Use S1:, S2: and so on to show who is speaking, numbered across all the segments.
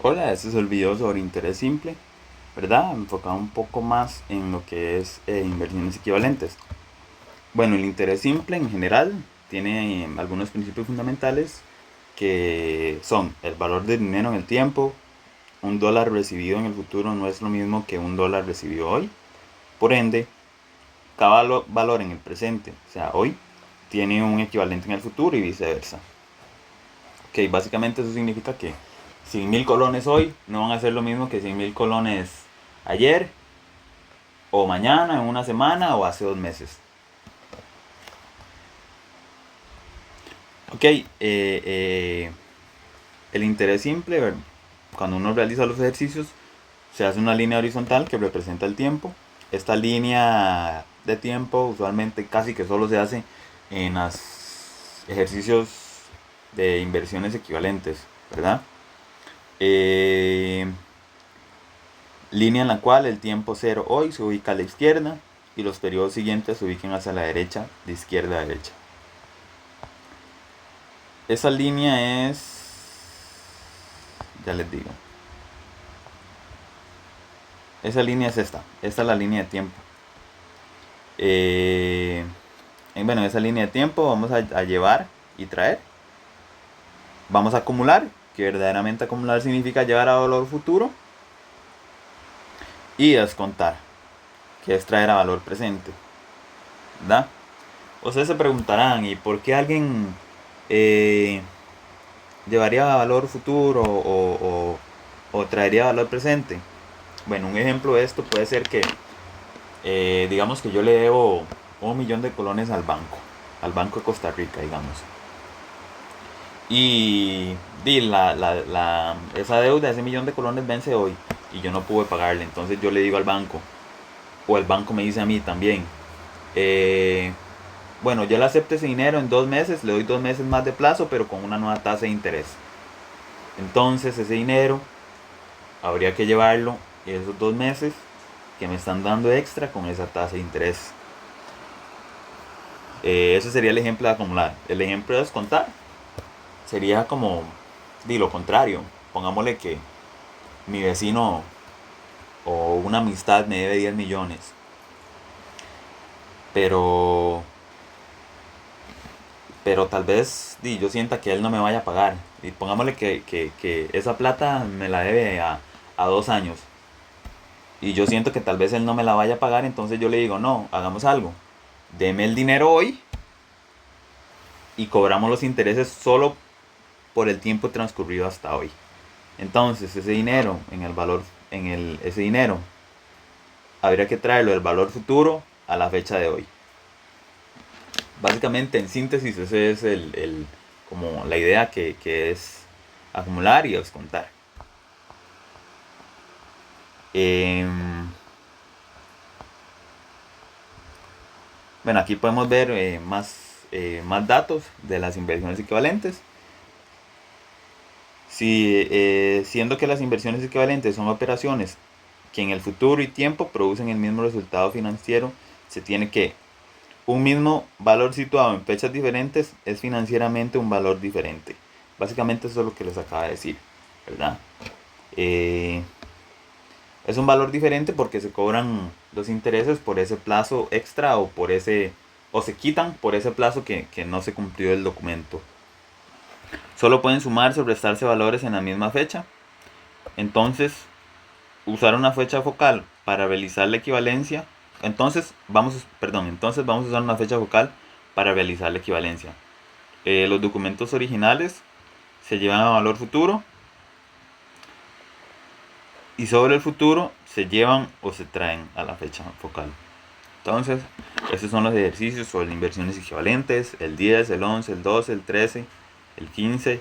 S1: Hola, este es el video sobre interés simple, ¿verdad? Enfocado un poco más en lo que es inversiones equivalentes. Bueno, el interés simple en general tiene algunos principios fundamentales que son el valor del dinero en el tiempo. Un dólar recibido en el futuro no es lo mismo que un dólar recibido hoy. Por ende, cada valor en el presente, o sea, hoy, tiene un equivalente en el futuro y viceversa. Ok, básicamente eso significa que 100.000 colones hoy no van a ser lo mismo que 100.000 colones ayer, o mañana, en una semana, o hace 2 meses. Ok, el interés simple, cuando uno realiza los ejercicios, se hace una línea horizontal que representa el tiempo. Esta línea de tiempo usualmente casi que solo se hace en los ejercicios de inversiones equivalentes, ¿verdad? Eh, Línea en la cual el tiempo cero hoy se ubica a la izquierda y los periodos siguientes se ubiquen hacia la derecha, de izquierda a derecha. Esa línea ya les digo, esa línea es esta es la línea de tiempo. Bueno, en esa línea de tiempo vamos a llevar y traer. Vamos a acumular, que verdaderamente acumular significa llevar a valor futuro. Y descontar, que es traer a valor presente, ¿verdad? Ustedes se preguntarán, ¿y por qué alguien eh, llevaría valor futuro o traería valor presente? Bueno, un ejemplo de esto puede ser que, digamos que yo le debo 1 millón de colones al Banco de Costa Rica, digamos. Y esa deuda, ese 1 millón de colones vence hoy y yo no pude pagarle. Entonces yo le digo al banco, o el banco me dice a mí también, eh, bueno, yo le acepto ese dinero en 2 meses, le doy 2 meses más de plazo, pero con una nueva tasa de interés. Entonces ese dinero habría que llevarlo esos 2 meses que me están dando extra con esa tasa de interés. Ese sería el ejemplo de acumular. El ejemplo de descontar sería como lo contrario. Pongámosle que mi vecino o una amistad me debe 10 millones, pero tal vez yo sienta que él no me vaya a pagar. Y pongámosle que esa plata me la debe a 2 años. Y yo siento que tal vez él no me la vaya a pagar, entonces yo le digo, no, hagamos algo. Deme el dinero hoy y cobramos los intereses solo por el tiempo transcurrido hasta hoy. Entonces ese dinero, ese dinero, habría que traerlo del valor futuro a la fecha de hoy. Básicamente, en síntesis, ese es como la idea que es acumular y descontar. Bueno, aquí podemos ver más datos de las inversiones equivalentes. Siendo que las inversiones equivalentes son operaciones que en el futuro y tiempo producen el mismo resultado financiero, se tiene que un mismo valor situado en fechas diferentes es financieramente un valor diferente. Básicamente eso es lo que les acaba de decir, ¿verdad? Eh, es un valor diferente porque se cobran los intereses por ese plazo extra o se quitan por ese plazo que no se cumplió el documento. Solo pueden sumarse o restarse valores en la misma fecha. Entonces, usar una fecha focal para realizar la equivalencia. Entonces vamos a usar una fecha focal para realizar la equivalencia. Los documentos originales se llevan a valor futuro y sobre el futuro se llevan o se traen a la fecha focal. Entonces, estos son los ejercicios sobre inversiones equivalentes, el 10, el 11, el 12, el 13, el 15,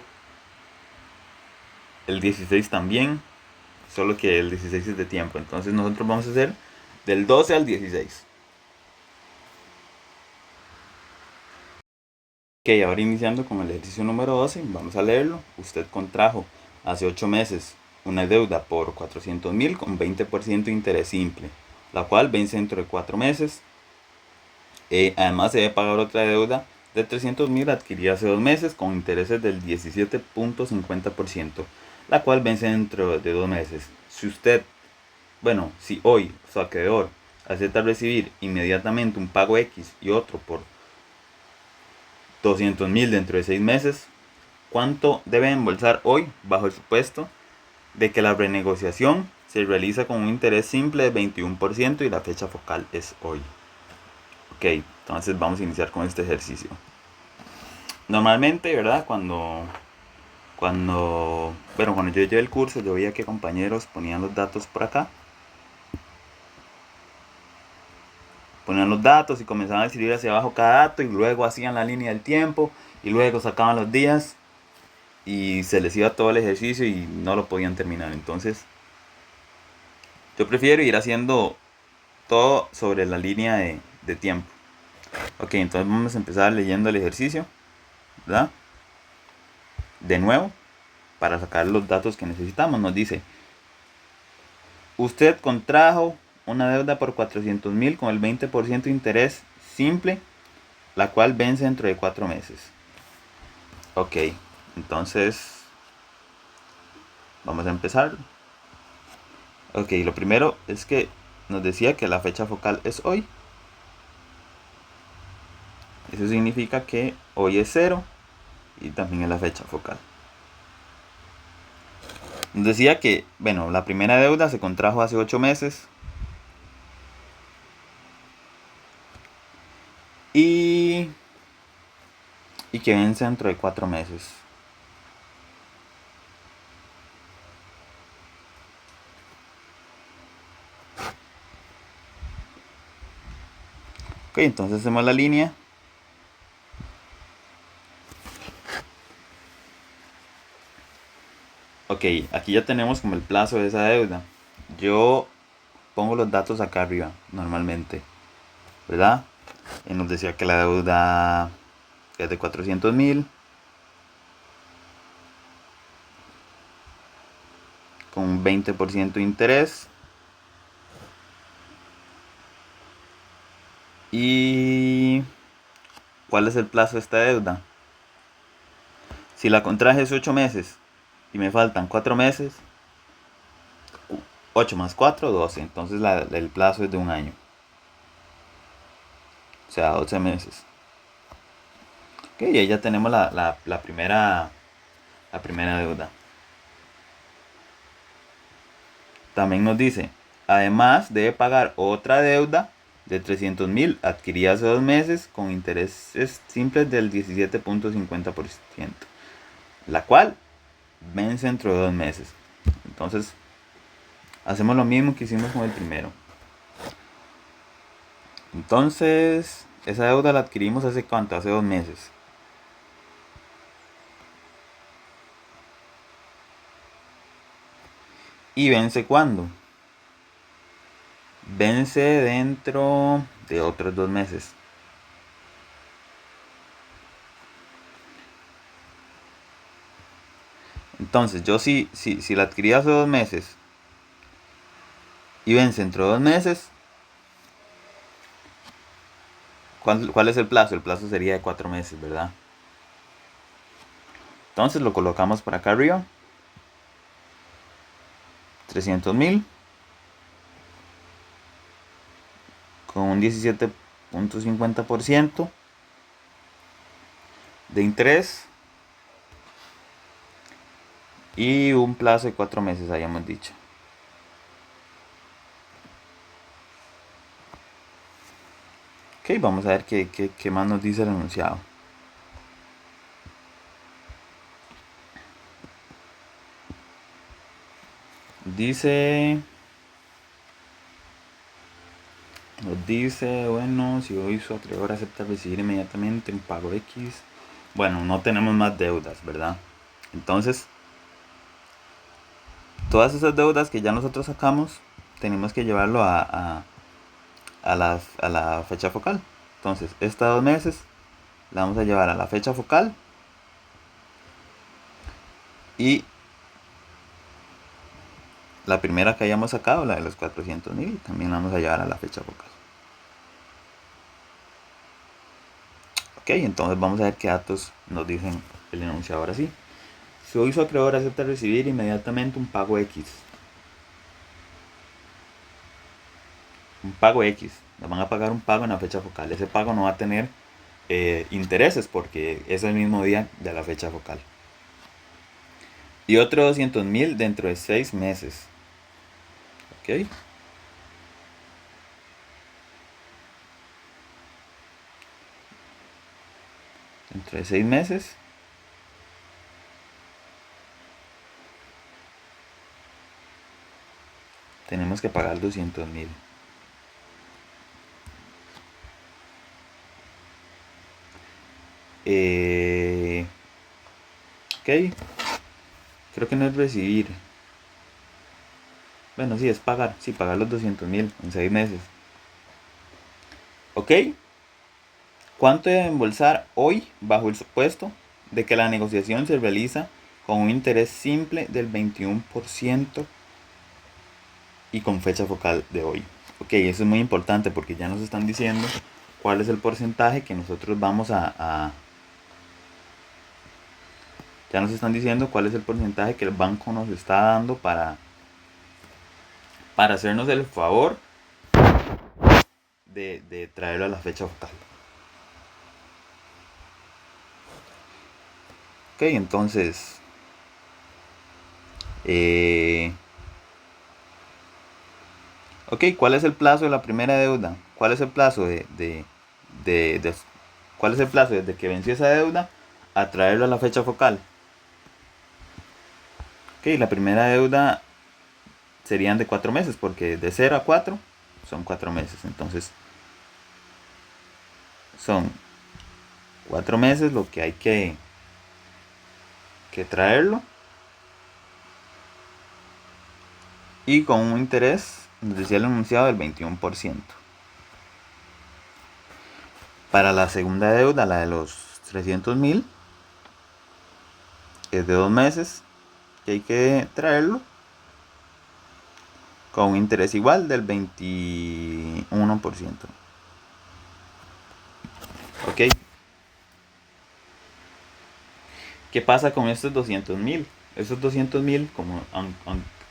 S1: el 16 también, solo que el 16 es de tiempo. Entonces nosotros vamos a hacer del 12 al 16. Ok, ahora iniciando con el ejercicio número 12, vamos a leerlo. Usted contrajo hace 8 meses una deuda por 400.000 con 20% de interés simple, la cual vence dentro de 4 meses. Además se debe pagar otra deuda de 300.000 adquirida hace 2 meses con intereses del 17.50%. la cual vence dentro de 2 meses. Si usted, bueno, si hoy su acreedor acepta recibir inmediatamente un pago X y otro por 200.000 dentro de 6 meses, ¿cuánto debe embolsar hoy bajo el supuesto de que la renegociación se realiza con un interés simple de 21% y la fecha focal es hoy? Ok, entonces vamos a iniciar con este ejercicio. Normalmente, ¿verdad? Cuando yo llevé el curso, yo veía que compañeros ponían los datos por acá. Ponían los datos y comenzaban a escribir hacia abajo cada dato y luego hacían la línea del tiempo y luego sacaban los días y se les iba todo el ejercicio y no lo podían terminar. Entonces, yo prefiero ir haciendo todo sobre la línea de tiempo. Ok, entonces vamos a empezar leyendo el ejercicio, ¿verdad? De nuevo, para sacar los datos que necesitamos, nos dice: usted contrajo una deuda por 400.000 con el 20% de interés simple, la cual vence dentro de 4 meses. Ok, entonces vamos a empezar. Ok, lo primero es que nos decía que la fecha focal es hoy. Eso significa que hoy es 0 y también es la fecha focal. Nos decía que, bueno, la primera deuda se contrajo hace 8 meses. Y que vence dentro de 4 meses. Ok, entonces hacemos la línea. Ok, aquí ya tenemos como el plazo de esa deuda. Yo pongo los datos acá arriba, normalmente, ¿verdad? Nos decía que la deuda es de 400.000 con un 20% de interés. ¿Y cuál es el plazo de esta deuda? Si la contraje hace 8 meses y me faltan 4 meses, 8 más 4, 12. Entonces el plazo es de un año. O sea, 12 meses. Ok, y ahí ya tenemos la primera deuda. También nos dice: además debe pagar otra deuda de 300.000 adquirida hace 2 meses con intereses simples del 17.50%, la cual vence dentro de 2 meses. Entonces hacemos lo mismo que hicimos con el primero. Entonces esa deuda la adquirimos hace cuánto, hace 2 meses. ¿Y vence cuándo? Vence dentro de otros 2 meses. Entonces yo si la adquirí hace 2 meses y vence dentro de 2 meses, ¿cuál es el plazo? El plazo sería de 4 meses, ¿verdad? Entonces lo colocamos por acá arriba. 300.000 con un 17.50% de interés y un plazo de 4 meses, habíamos dicho. Ok, vamos a ver qué más nos dice el enunciado. Nos dice, bueno, si hoy su acreedor acepta recibir inmediatamente un pago X. Bueno, no tenemos más deudas, ¿verdad? Entonces, todas esas deudas que ya nosotros sacamos, tenemos que llevarlo a la fecha focal. Entonces, esta 2 meses la vamos a llevar a la fecha focal y la primera que hayamos sacado, la de los 400.000, también la vamos a llevar a la fecha focal. Ok, entonces vamos a ver qué datos nos dicen el enunciado ahora sí. Si hoy su acreedor acepta recibir inmediatamente un pago X. Un pago X. Le van a pagar un pago en la fecha focal. Ese pago no va a tener intereses porque es el mismo día de la fecha focal. Y otro 200.000 dentro de 6 meses. ¿Ok? Dentro de 6 meses. Tenemos que pagar 200.000. Ok. Creo que no es recibir. Bueno, sí, es pagar. Sí, pagar los 200.000 en 6 meses. Ok. ¿Cuánto debe embolsar hoy bajo el supuesto de que la negociación se realiza con un interés simple del 21% y con fecha focal de hoy? Ok, eso es muy importante porque ya nos están diciendo cuál es el porcentaje que nosotros vamos ya nos están diciendo cuál es el porcentaje que el banco nos está dando para hacernos el favor de traerlo a la fecha focal. Ok, entonces ok, ¿cuál es el plazo de la primera deuda? ¿Cuál es el plazo de cuál es el plazo desde que venció esa deuda a traerlo a la fecha focal? Ok, la primera deuda serían de 4 meses, porque de 0 a 4 son 4 meses. Entonces, son 4 meses lo que hay que traerlo. Y con un interés, nos decía el enunciado, del 21%. Para la segunda deuda, la de los 300.000, es de 2 meses, que hay que traerlo con un interés igual del 21%. Ok. ¿Qué pasa con estos 200.000? Estos 200.000, como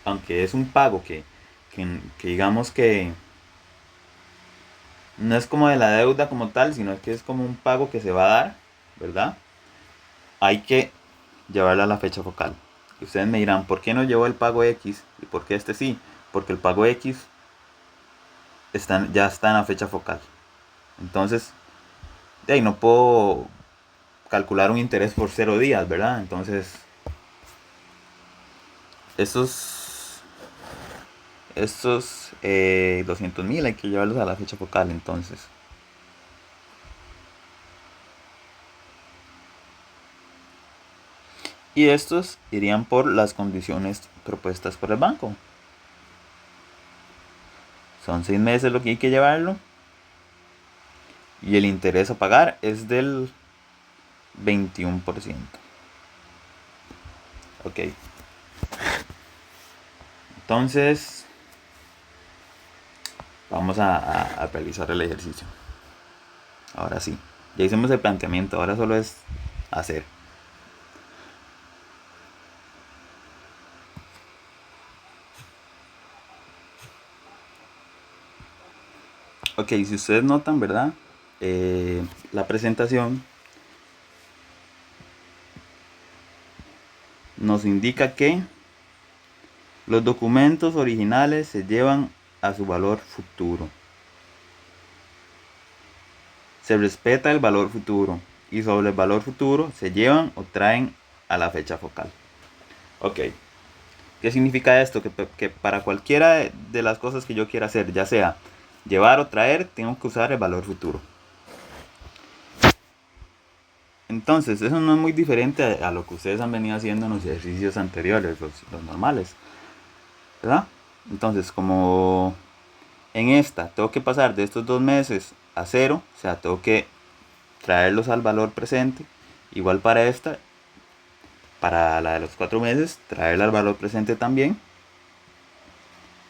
S1: aunque es un pago que digamos que no es como de la deuda como tal, sino que es como un pago que se va a dar, ¿verdad? Hay que llevarlo a la fecha focal. Y ustedes me dirán, ¿por qué no llevó el pago X y por qué este sí? Porque el pago X ya está en la fecha focal. Entonces, de ahí no puedo calcular un interés por 0 días, ¿verdad? Entonces, estos 200.000 hay que llevarlos a la fecha focal, entonces. Y estos irían por las condiciones propuestas por el banco. Son 6 meses lo que hay que llevarlo. Y el interés a pagar es del 21%. Ok. Entonces, vamos a realizar el ejercicio. Ahora sí. Ya hicimos el planteamiento, ahora solo es hacer. Ok, si ustedes notan, ¿verdad? La presentación nos indica que los documentos originales se llevan a su valor futuro. Se respeta el valor futuro y sobre el valor futuro se llevan o traen a la fecha focal. Ok, ¿qué significa esto? Que para cualquiera de las cosas que yo quiera hacer, ya sea llevar o traer, tengo que usar el valor futuro. Entonces, eso no es muy diferente a lo que ustedes han venido haciendo en los ejercicios anteriores, los normales, ¿verdad? Entonces, como en esta tengo que pasar de estos 2 meses a 0, o sea, tengo que traerlos al valor presente. Igual para esta, para la de los 4 meses, traerla al valor presente también.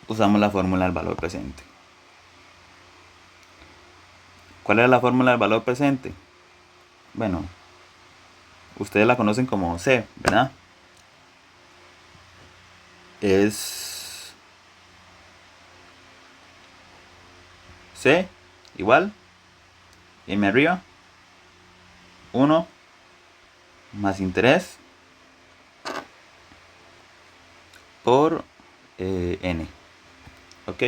S1: Usamos la fórmula del valor presente. ¿Cuál era la fórmula del valor presente? Bueno, ustedes la conocen como C, ¿verdad? es C igual M arriba 1 más interés por N. ¿Ok?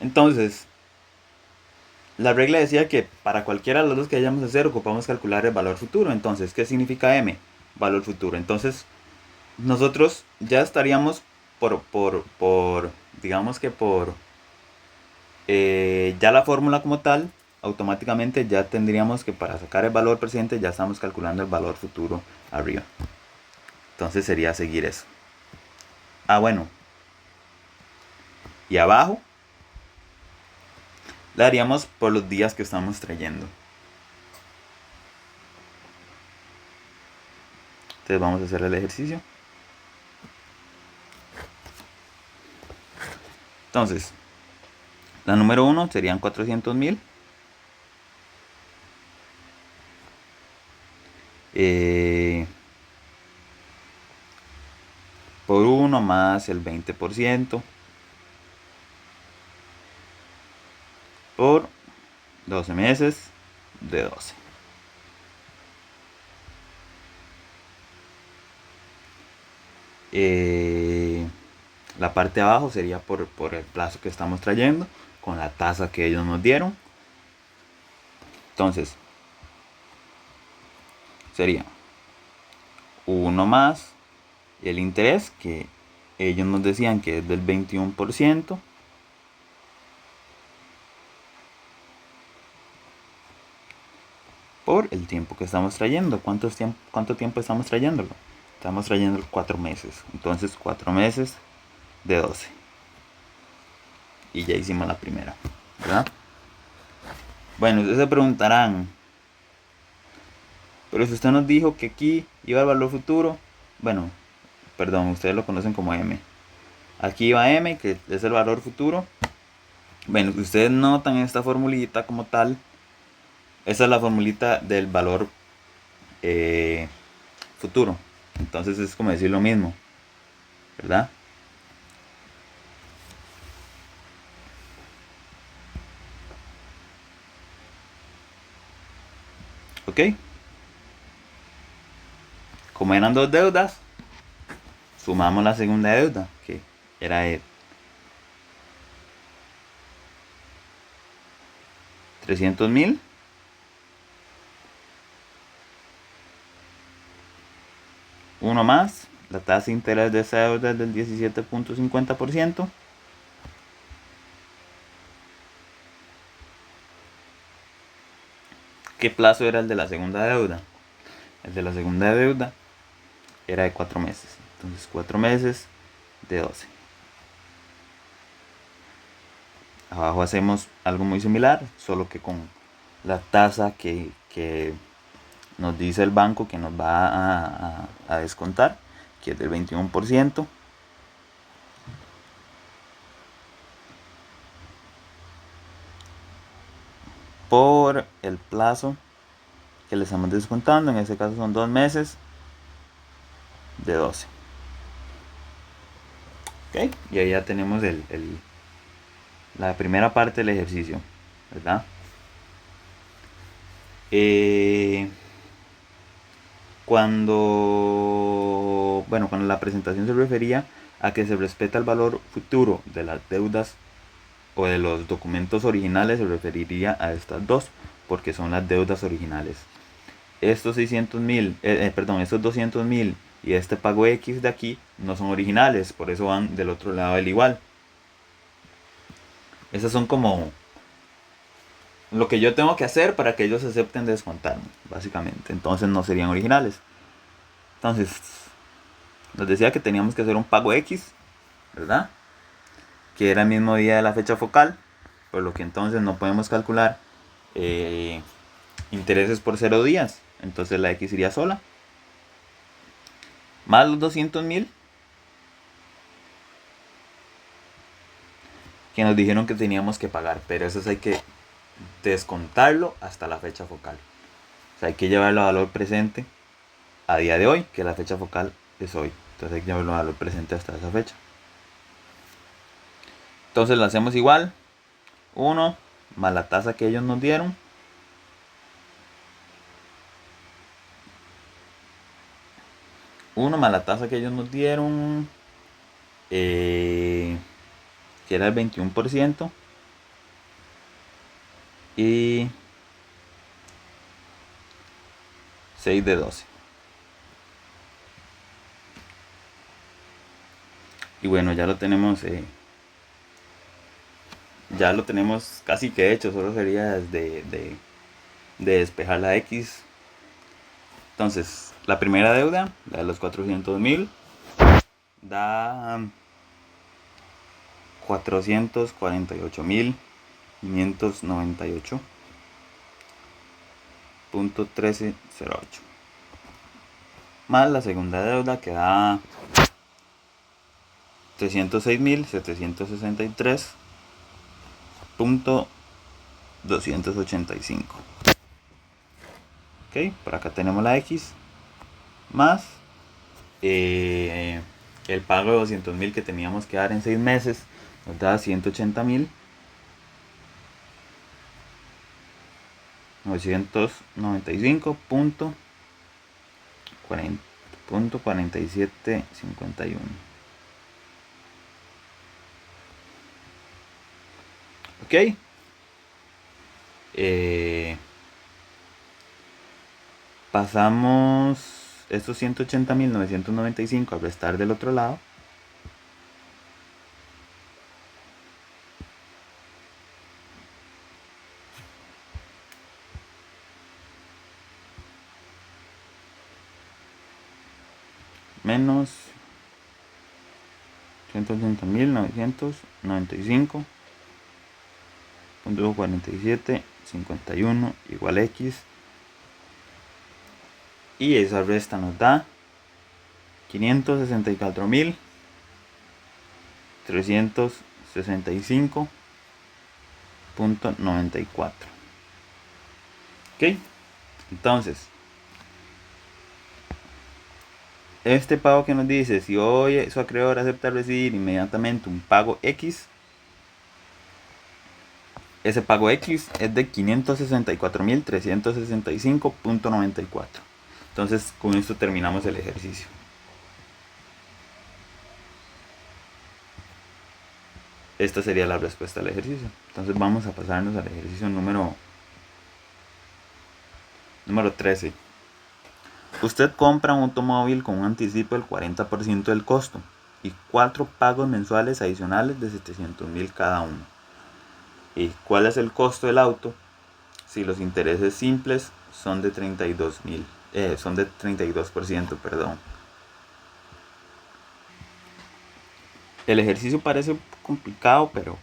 S1: Entonces, la regla decía que para cualquiera de los dos que vayamos a hacer ocupamos calcular el valor futuro. Entonces, ¿qué significa M? Valor futuro. Entonces, nosotros ya estaríamos digamos que por ya la fórmula como tal, automáticamente ya tendríamos que para sacar el valor presente ya estamos calculando el valor futuro arriba. Entonces sería seguir eso. Ah, bueno. Y abajo la haríamos por los días que estamos trayendo. Entonces vamos a hacer el ejercicio. Entonces, la número 1 serían 400,000. Por 1 más el 20% por 12 meses de 12. La parte de abajo sería por el plazo que estamos trayendo, con la tasa que ellos nos dieron. Entonces, sería 1 más el interés, que ellos nos decían que es del 21%, por el tiempo que estamos trayendo. ¿Cuánto tiempo estamos trayéndolo? Estamos trayendo 4 meses. Entonces 4 meses de 12. Y ya hicimos la primera, ¿verdad? Bueno, ustedes se preguntarán, pero si usted nos dijo que aquí iba el valor futuro, bueno, perdón, ustedes lo conocen como M. Aquí iba M, que es el valor futuro. Bueno, si ustedes notan esta formulita como tal, esa es la formulita del valor futuro. Entonces es como decir lo mismo, ¿verdad? ¿Ok? Como eran dos deudas, sumamos la segunda deuda, que era 300,000. Uno más, la tasa de interés de esa deuda es del 17.50%. ¿Qué plazo era el de la segunda deuda? El de la segunda deuda era de 4 meses. Entonces 4 meses de 12. Abajo hacemos algo muy similar, solo que con la tasa que nos dice el banco que nos va a descontar, que es del 21%. Por el plazo que le estamos descontando, en este caso son 2 meses de 12. ¿Ok? Y ahí ya tenemos la primera parte del ejercicio, ¿verdad? Cuando la presentación se refería a que se respeta el valor futuro de las deudas o de los documentos originales, se referiría a estas dos, porque son las deudas originales. Estos 600,000, estos 200,000 y este pago X de aquí no son originales, por eso van del otro lado del igual. Esas son como lo que yo tengo que hacer para que ellos acepten descontarme, básicamente. Entonces no serían originales. Entonces, nos decía que teníamos que hacer un pago X, ¿verdad? Que era el mismo día de la fecha focal, por lo que entonces no podemos calcular intereses por 0 días. Entonces la X iría sola. Más los 200,000 que nos dijeron que teníamos que pagar, pero eso hay que descontarlo hasta la fecha focal. O sea, hay que llevarlo a valor presente a día de hoy, que la fecha focal es hoy. Entonces hay que llevarlo a valor presente hasta esa fecha. Entonces lo hacemos igual. 1 más la tasa que ellos nos dieron. Que era el 21%. Y 6 de 12. Y bueno, ya lo tenemos casi que hecho. Solo sería de despejar la X. Entonces, la primera deuda, la de los 400,000, da 448,598.1308. Más la segunda deuda que da 306,763.285. Ok, por acá tenemos la X. Más el pago de 200,000 que teníamos que dar en 6 meses. Nos da 180,995.4751. Ok. Pasamos estos 180,995 a restar del otro lado. Menos 180,995.4751 igual X. Y esa resta nos da 564,365.94. Ok, entonces este pago que nos dice, si hoy su acreedor acepta recibir inmediatamente un pago X, ese pago X es de 564,365.94. Entonces con esto terminamos el ejercicio. Esta sería la respuesta al ejercicio. Entonces vamos a pasarnos al ejercicio número 13. Usted compra un automóvil con un anticipo del 40% del costo y 4 pagos mensuales adicionales de 700,000 cada uno. ¿Y cuál es el costo del auto? Si los intereses simples son de 32%, perdón. El ejercicio parece complicado, pero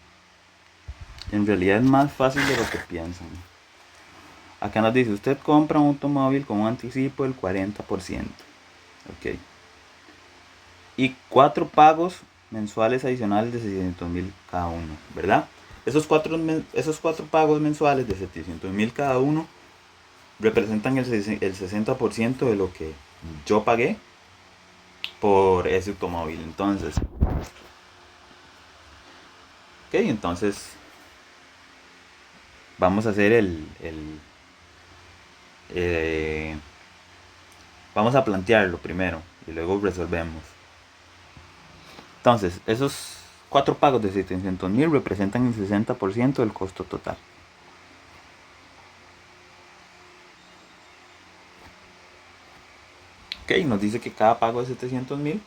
S1: en realidad es más fácil de lo que piensan. Acá nos dice, usted compra un automóvil con un anticipo del 40%. Ok. Y 4 pagos mensuales adicionales de 600,000 cada uno, ¿verdad? Esos cuatro pagos mensuales de 700,000 cada uno representan el 60% de lo que yo pagué por ese automóvil. Entonces, vamos a hacer vamos a plantearlo primero y luego resolvemos. Entonces, esos 4 pagos de 700,000 representan el 60% del costo total. Ok, nos dice que cada pago de 700,000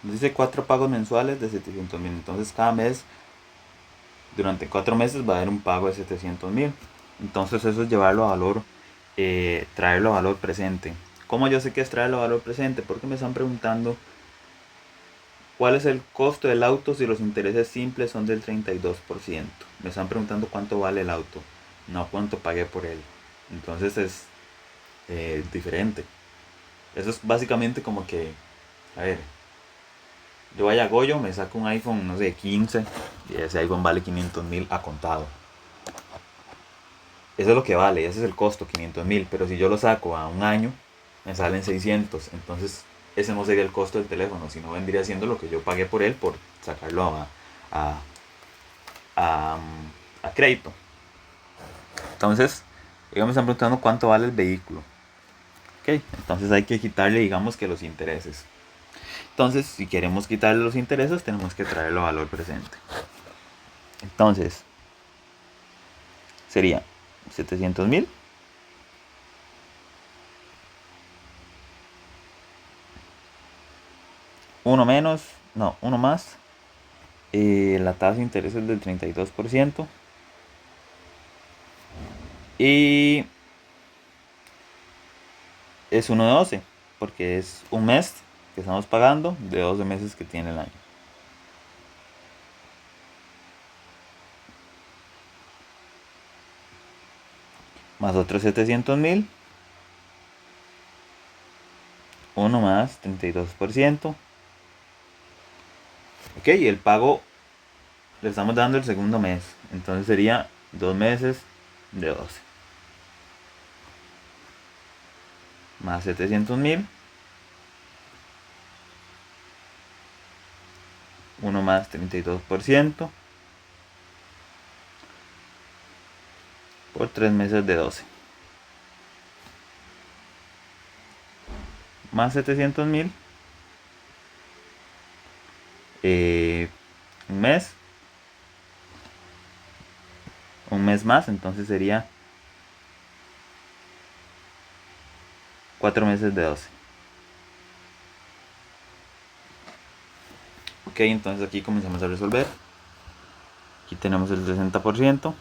S1: nos dice 4 pagos mensuales de 700,000. Entonces cada mes, durante 4 meses va a haber un pago de 700,000. Entonces eso es llevarlo a valor, traerlo a valor presente. ¿Cómo yo sé que es traerlo a valor presente? Porque me están preguntando cuál es el costo del auto si los intereses simples son del 32%. Me están preguntando cuánto vale el auto, no cuánto pagué por él. Entonces es diferente. Eso es básicamente como que, a ver, yo vaya a Goyo, me saco un iPhone, no sé, 15, y ese iPhone vale 500,000 a contado. Eso es lo que vale, ese es el costo, 500,000. Pero si yo lo saco a un año, me salen 600. Entonces ese no sería el costo del teléfono, sino vendría siendo lo que yo pagué por él por sacarlo a, a, a crédito. Entonces, digamos, me están preguntando cuánto vale el vehículo. Ok, entonces hay que quitarle, digamos, que los intereses. Entonces, si queremos quitarle los intereses, tenemos que traerlo a valor presente. Entonces, sería 700.000. Uno menos, no, uno más. La tasa de interés es del 32%. Y es uno de 12, porque es un mes que estamos pagando de 12 meses que tiene el año. Más otros 700.000. 1 más 32%. Ok, y el pago le estamos dando el segundo mes. Entonces sería 2 meses de 12. Más 700.000. 1 más 32%. Por 3 meses de 12. Más 700.000. Un mes. Un mes más, entonces sería 4 meses de 12. Ok, entonces aquí comenzamos a resolver. Aquí tenemos el 60%.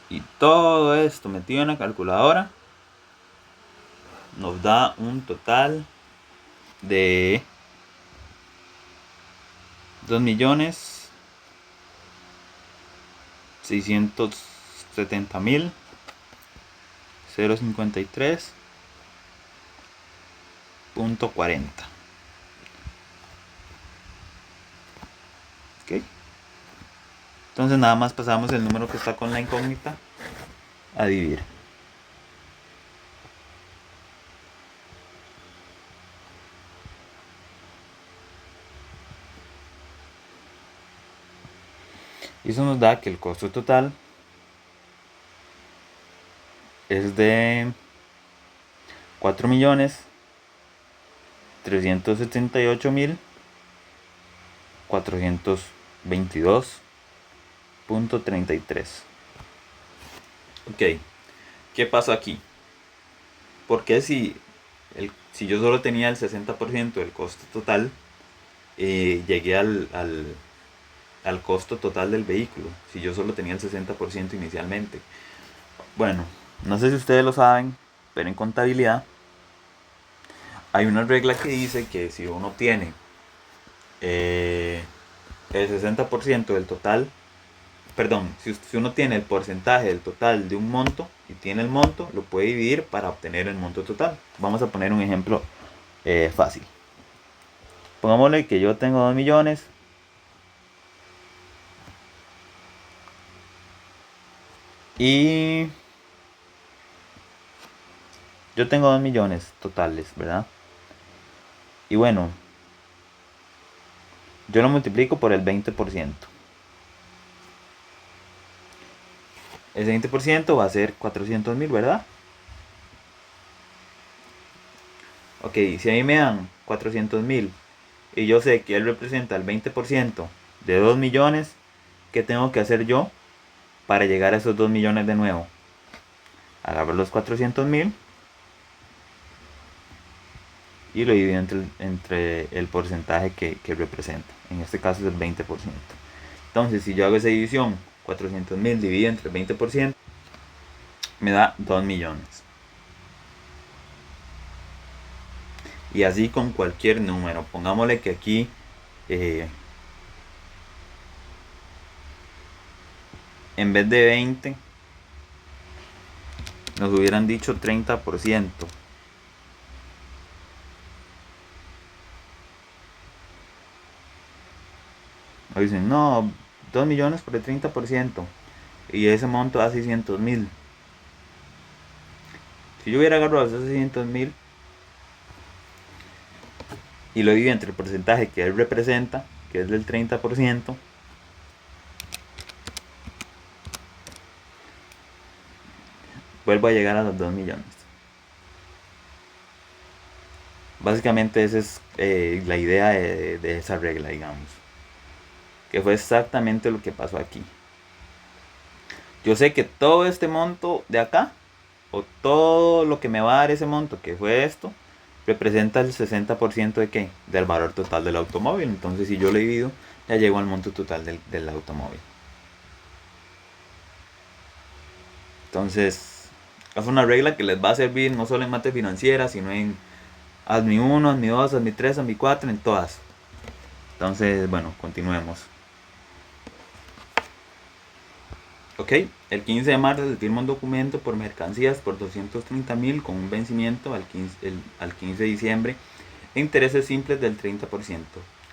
S1: Y todo esto metido en la calculadora nos da un total de 2.670.053.40. Ok. Entonces nada más pasamos el número que está con la incógnita a dividir. Y eso nos da que el costo total es de 4.378.422.33. Ok, ¿qué pasa aquí? Porque si yo solo tenía el 60% del costo total, llegué al costo total del vehículo? Si yo solo tenía el 60% inicialmente. Bueno, no sé si ustedes lo saben, pero en contabilidad hay una regla que dice que si uno tiene el 60% del total, perdón, si uno tiene el porcentaje del total de un monto y tiene el monto, lo puede dividir para obtener el monto total. Vamos a poner un ejemplo fácil. Pongámosle que yo tengo 2 millones y yo tengo 2 millones totales, ¿verdad? Y bueno, yo lo multiplico por el 20%. Ese 20% va a ser 400.000, ¿verdad? Ok, si a mí me dan 400.000 y yo sé que él representa el 20% de 2 millones, ¿qué tengo que hacer yo para llegar a esos 2 millones de nuevo? Agarro los 400.000 y lo divido entre el porcentaje que representa. En este caso es el 20%. Entonces, si yo hago esa división, 400.000 dividido entre el 20%, me da 2 millones. Y así con cualquier número. Pongámosle que aquí en vez de 20 nos hubieran dicho 30%. O dicen, no, 2 millones por el 30%. Y ese monto da 600.000. Si yo hubiera agarrado esos 600.000 y lo divido entre el porcentaje que él representa, que es del 30%, vuelvo a llegar a los 2 millones. Básicamente esa es la idea de esa regla, digamos. Que fue exactamente lo que pasó aquí. Yo sé que todo este monto de acá, o todo lo que me va a dar ese monto, que fue esto, representa el 60% de qué? Del valor total del automóvil. Entonces si yo lo divido, ya llego al monto total del automóvil. Entonces, es una regla que les va a servir no solo en mate financiera, sino en ASMI 1, ASMI 2, ASMI 3, ASMI 4, en todas. Entonces, bueno, continuemos. Ok, el 15 de marzo se firma un documento por mercancías por 230.000 con un vencimiento al 15 de diciembre e intereses simples del 30%.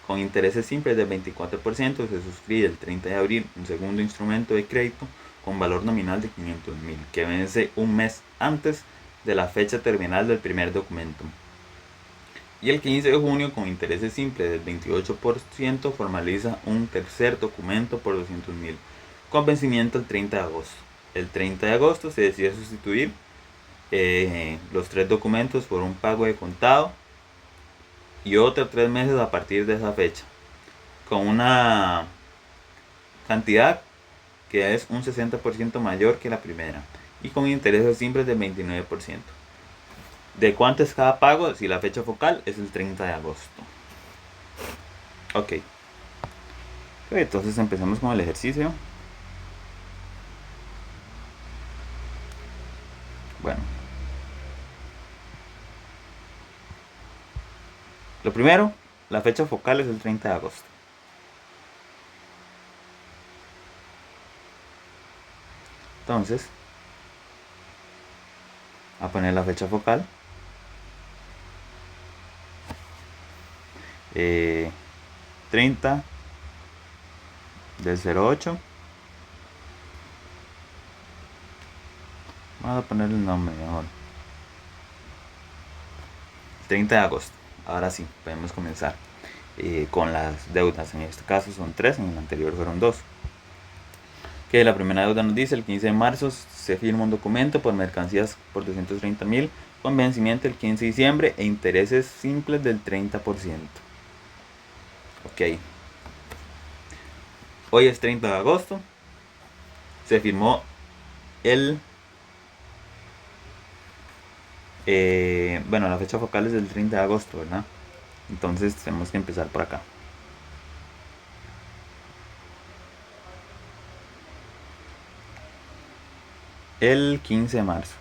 S1: Con intereses simples del 24% se suscribe el 30 de abril un segundo instrumento de crédito con valor nominal de 500.000 que vence un mes antes de la fecha terminal del primer documento. Y el 15 de junio, con intereses simples del 28%, formaliza un tercer documento por 200.000 con vencimiento el 30 de agosto. El 30 de agosto se decide sustituir los tres documentos por un pago de contado y otros 3 meses a partir de esa fecha, con una cantidad que es un 60% mayor que la primera y con intereses simples del 29%. ¿De cuánto es cada pago? Si la fecha focal es el 30 de agosto. Ok. Entonces empezamos con el ejercicio. Bueno. Lo primero, la fecha focal es el 30 de agosto. Entonces, a poner la fecha focal. 30 del 08. Vamos a poner el nombre mejor. 30 de agosto. Ahora sí, podemos comenzar con las deudas. En este caso son 3, en el anterior fueron 2. Que la primera deuda nos dice: el 15 de marzo se firma un documento por mercancías por 230.000 con vencimiento el 15 de diciembre e intereses simples del 30%. Ok. Hoy es 30 de agosto. Se firmó el... bueno, la fecha focal es del 30 de agosto, ¿verdad? Entonces tenemos que empezar por acá. El 15 de marzo.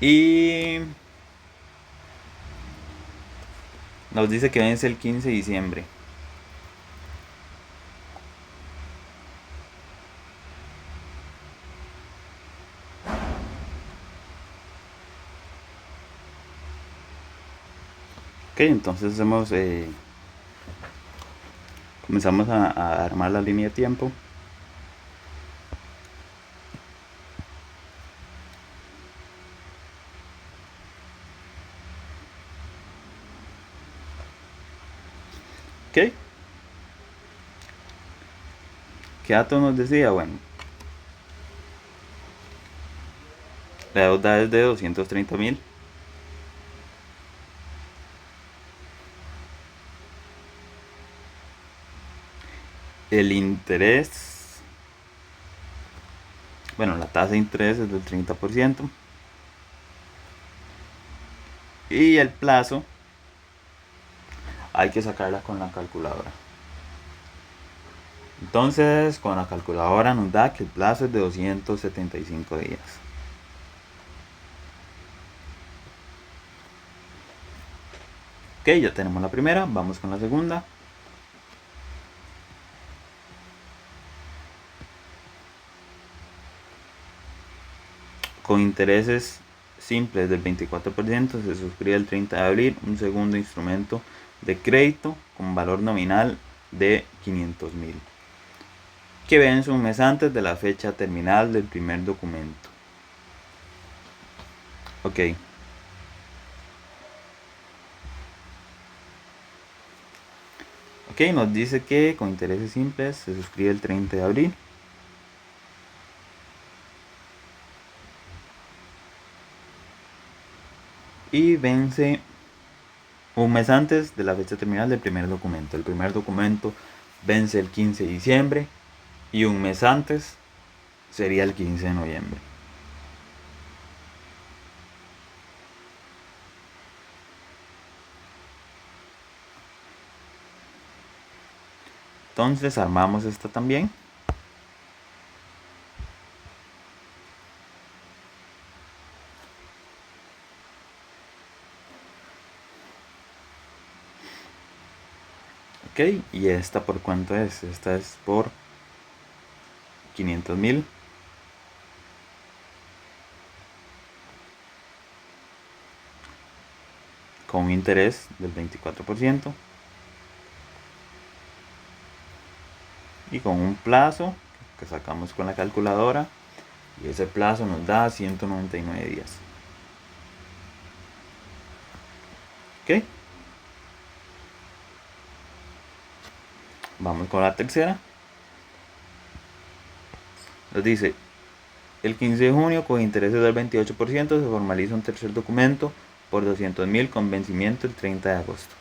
S1: Y nos dice que vence el 15 de diciembre. Ok, entonces hacemos... comenzamos a armar la línea de tiempo. Ok. ¿Qué dato nos decía? Bueno, la deuda es de 230.000. El interés, bueno, la tasa de interés es del 30%. Y el plazo hay que sacarla con la calculadora. Entonces, con la calculadora nos da que el plazo es de 275 días. Ok, ya tenemos la primera, vamos con la segunda. Con intereses simples del 24% se suscribe el 30 de abril un segundo instrumento de crédito con valor nominal de 500.000. que vence un mes antes de la fecha terminal del primer documento. Ok. Ok, nos dice que con intereses simples se suscribe el 30 de abril. Y vence un mes antes de la fecha terminal del primer documento. El primer documento vence el 15 de diciembre y un mes antes sería el 15 de noviembre. Entonces armamos esta también. Ok, y esta por cuánto es? Esta es por 500,000. Con un interés del 24%. Y con un plazo que sacamos con la calculadora. Y ese plazo nos da 199 días. Ok. Vamos con la tercera. Nos dice, el 15 de junio con intereses del 28% se formaliza un tercer documento por 200,000 con vencimiento el 30 de agosto.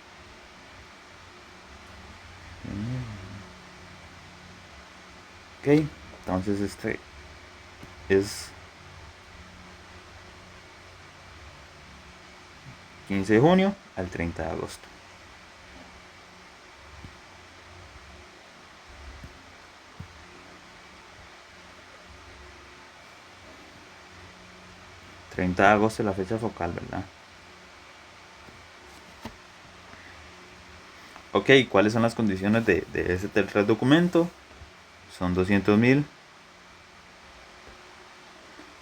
S1: Ok, entonces este es 15 de junio al 30 de agosto. ...30 de agosto es la fecha focal, ¿verdad? Ok, ¿cuáles son las condiciones de ese tercer documento? Son 200,000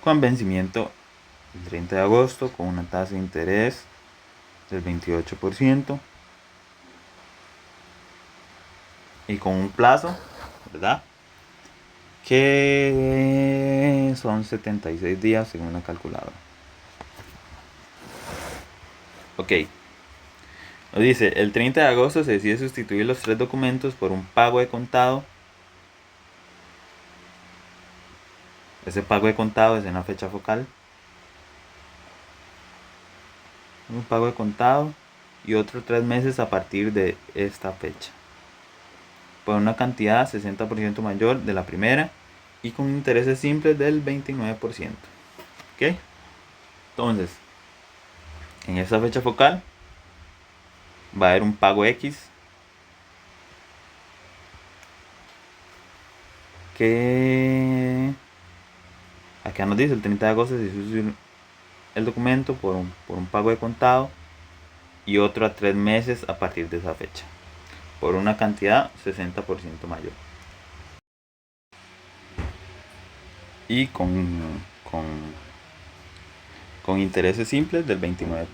S1: con vencimiento el 30 de agosto con una tasa de interés del 28% y con un plazo, ¿verdad? Que son 76 días según la calculadora. Ok. Nos dice, el 30 de agosto se decide sustituir los tres documentos por un pago de contado. Ese pago de contado es en la fecha focal. Un pago de contado y otros 3 meses a partir de esta fecha. Por una cantidad 60% mayor de la primera y con intereses simples del 29%. ¿Ok? Entonces, en esta fecha focal va a haber un pago X que acá nos dice el 30 de agosto se sustituye el documento por un pago de contado y otro a 3 meses a partir de esa fecha por una cantidad 60% mayor y con intereses simples del 29%.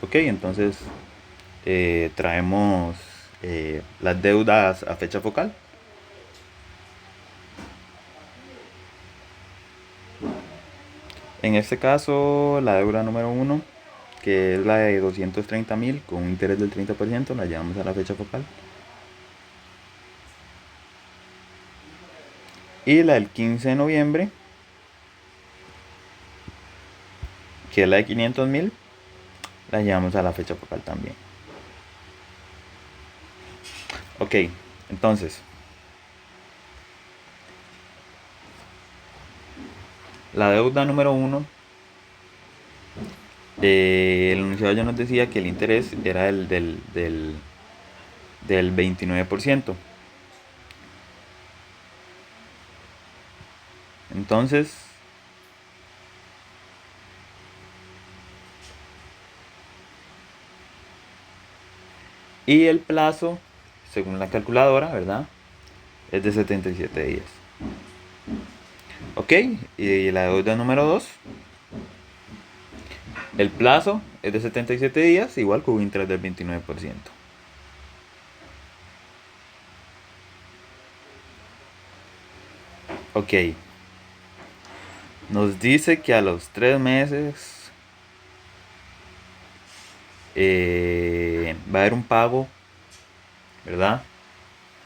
S1: Ok, entonces traemos las deudas a fecha focal. En este caso, la deuda número 1, que es la de 230,000 con un interés del 30%, la llevamos a la fecha focal. Y la del 15 de noviembre, que es la de 500,000, la llevamos a la fecha focal también. Ok, entonces, la deuda número 1, el enunciado ya nos decía que el interés era del 29%. Entonces, y el plazo, según la calculadora, ¿verdad? Es de 77 días. Ok, y la deuda número 2, el plazo es de 77 días, igual con un interés del 29%. Ok. Nos dice que a los 3 meses va a haber un pago, ¿verdad?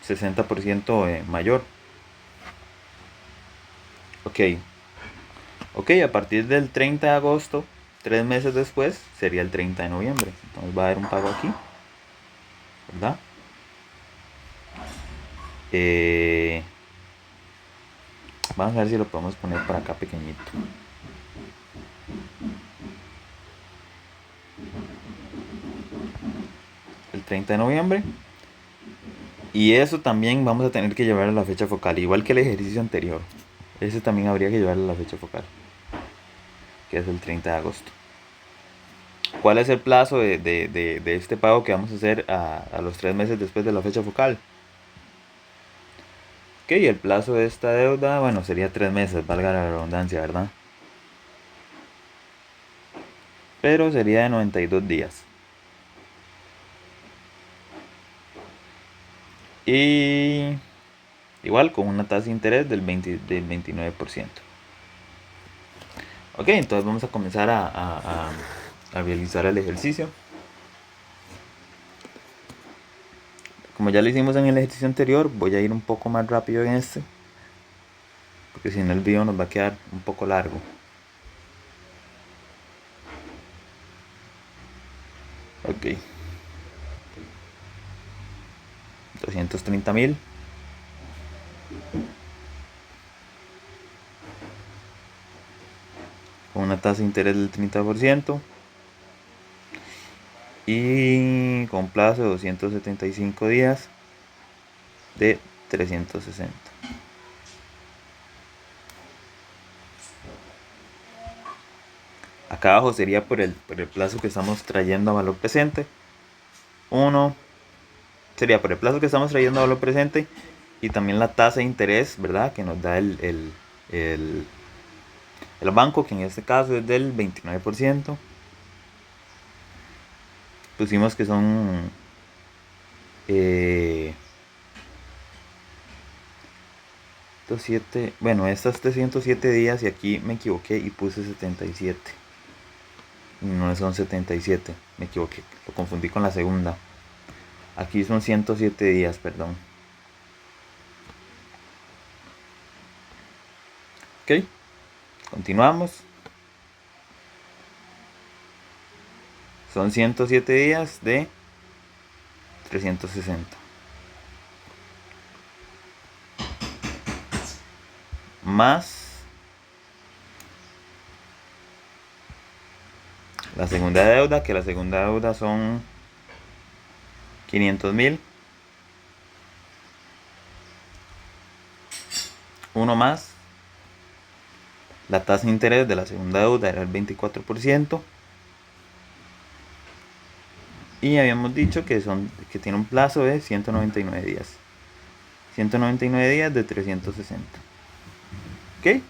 S1: 60% mayor. Ok. Ok, a partir del 30 de agosto, 3 meses después, sería el 30 de noviembre. Entonces va a haber un pago aquí, ¿verdad? Vamos a ver si lo podemos poner para acá pequeñito. El 30 de noviembre. Y eso también vamos a tener que llevar a la fecha focal, igual que el ejercicio anterior. Ese también habría que llevarlo a la fecha focal, que es el 30 de agosto. ¿Cuál es el plazo de este pago que vamos a hacer a los 3 meses después de la fecha focal? Ok, el plazo de esta deuda, bueno, sería 3 meses, valga la redundancia, ¿verdad? Pero sería de 92 días. Y igual con una tasa de interés del 29%. Ok, entonces vamos a comenzar a realizar el ejercicio. Como ya lo hicimos en el ejercicio anterior, voy a ir un poco más rápido en este, porque si no el video nos va a quedar un poco largo. Ok. 230.000 con una tasa de interés del 30% y con plazo de 275 días de 360. Acá abajo sería por el plazo que estamos trayendo a valor presente. Uno sería por el plazo que estamos trayendo a valor presente y también la tasa de interés, ¿verdad? Que nos da el banco, que en este caso es del 29%. Pusimos que son 107, bueno, estas 307 días y aquí me equivoqué y puse 77. Y no son 77, me equivoqué, lo confundí con la segunda. Aquí son 107 días, perdón. Ok, continuamos. Son 107 días de 360. Más la segunda deuda, que la segunda deuda son 500.000. Uno más. La tasa de interés de la segunda deuda era el 24%. Y habíamos dicho que tiene un plazo de 199 días. 199 días de 360. Ok.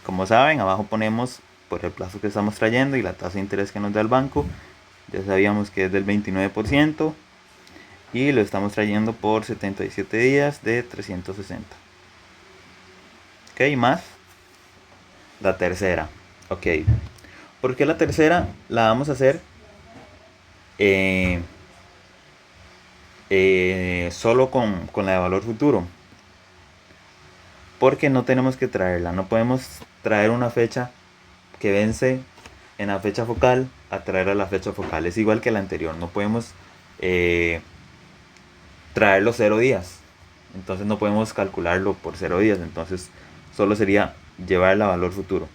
S1: Como saben, abajo ponemos por el plazo que estamos trayendo y la tasa de interés que nos da el banco. Ya sabíamos que es del 29%. Y lo estamos trayendo por 77 días de 360. Ok, más la tercera. Ok. ¿Por qué la tercera la vamos a hacer solo con la de valor futuro? Porque no tenemos que traerla. No podemos traer una fecha que vence en la fecha focal a traer a la fecha focal. Es igual que la anterior. No podemos traer los 0 días. Entonces no podemos calcularlo por 0 días. Entonces solo sería llevarla a valor futuro.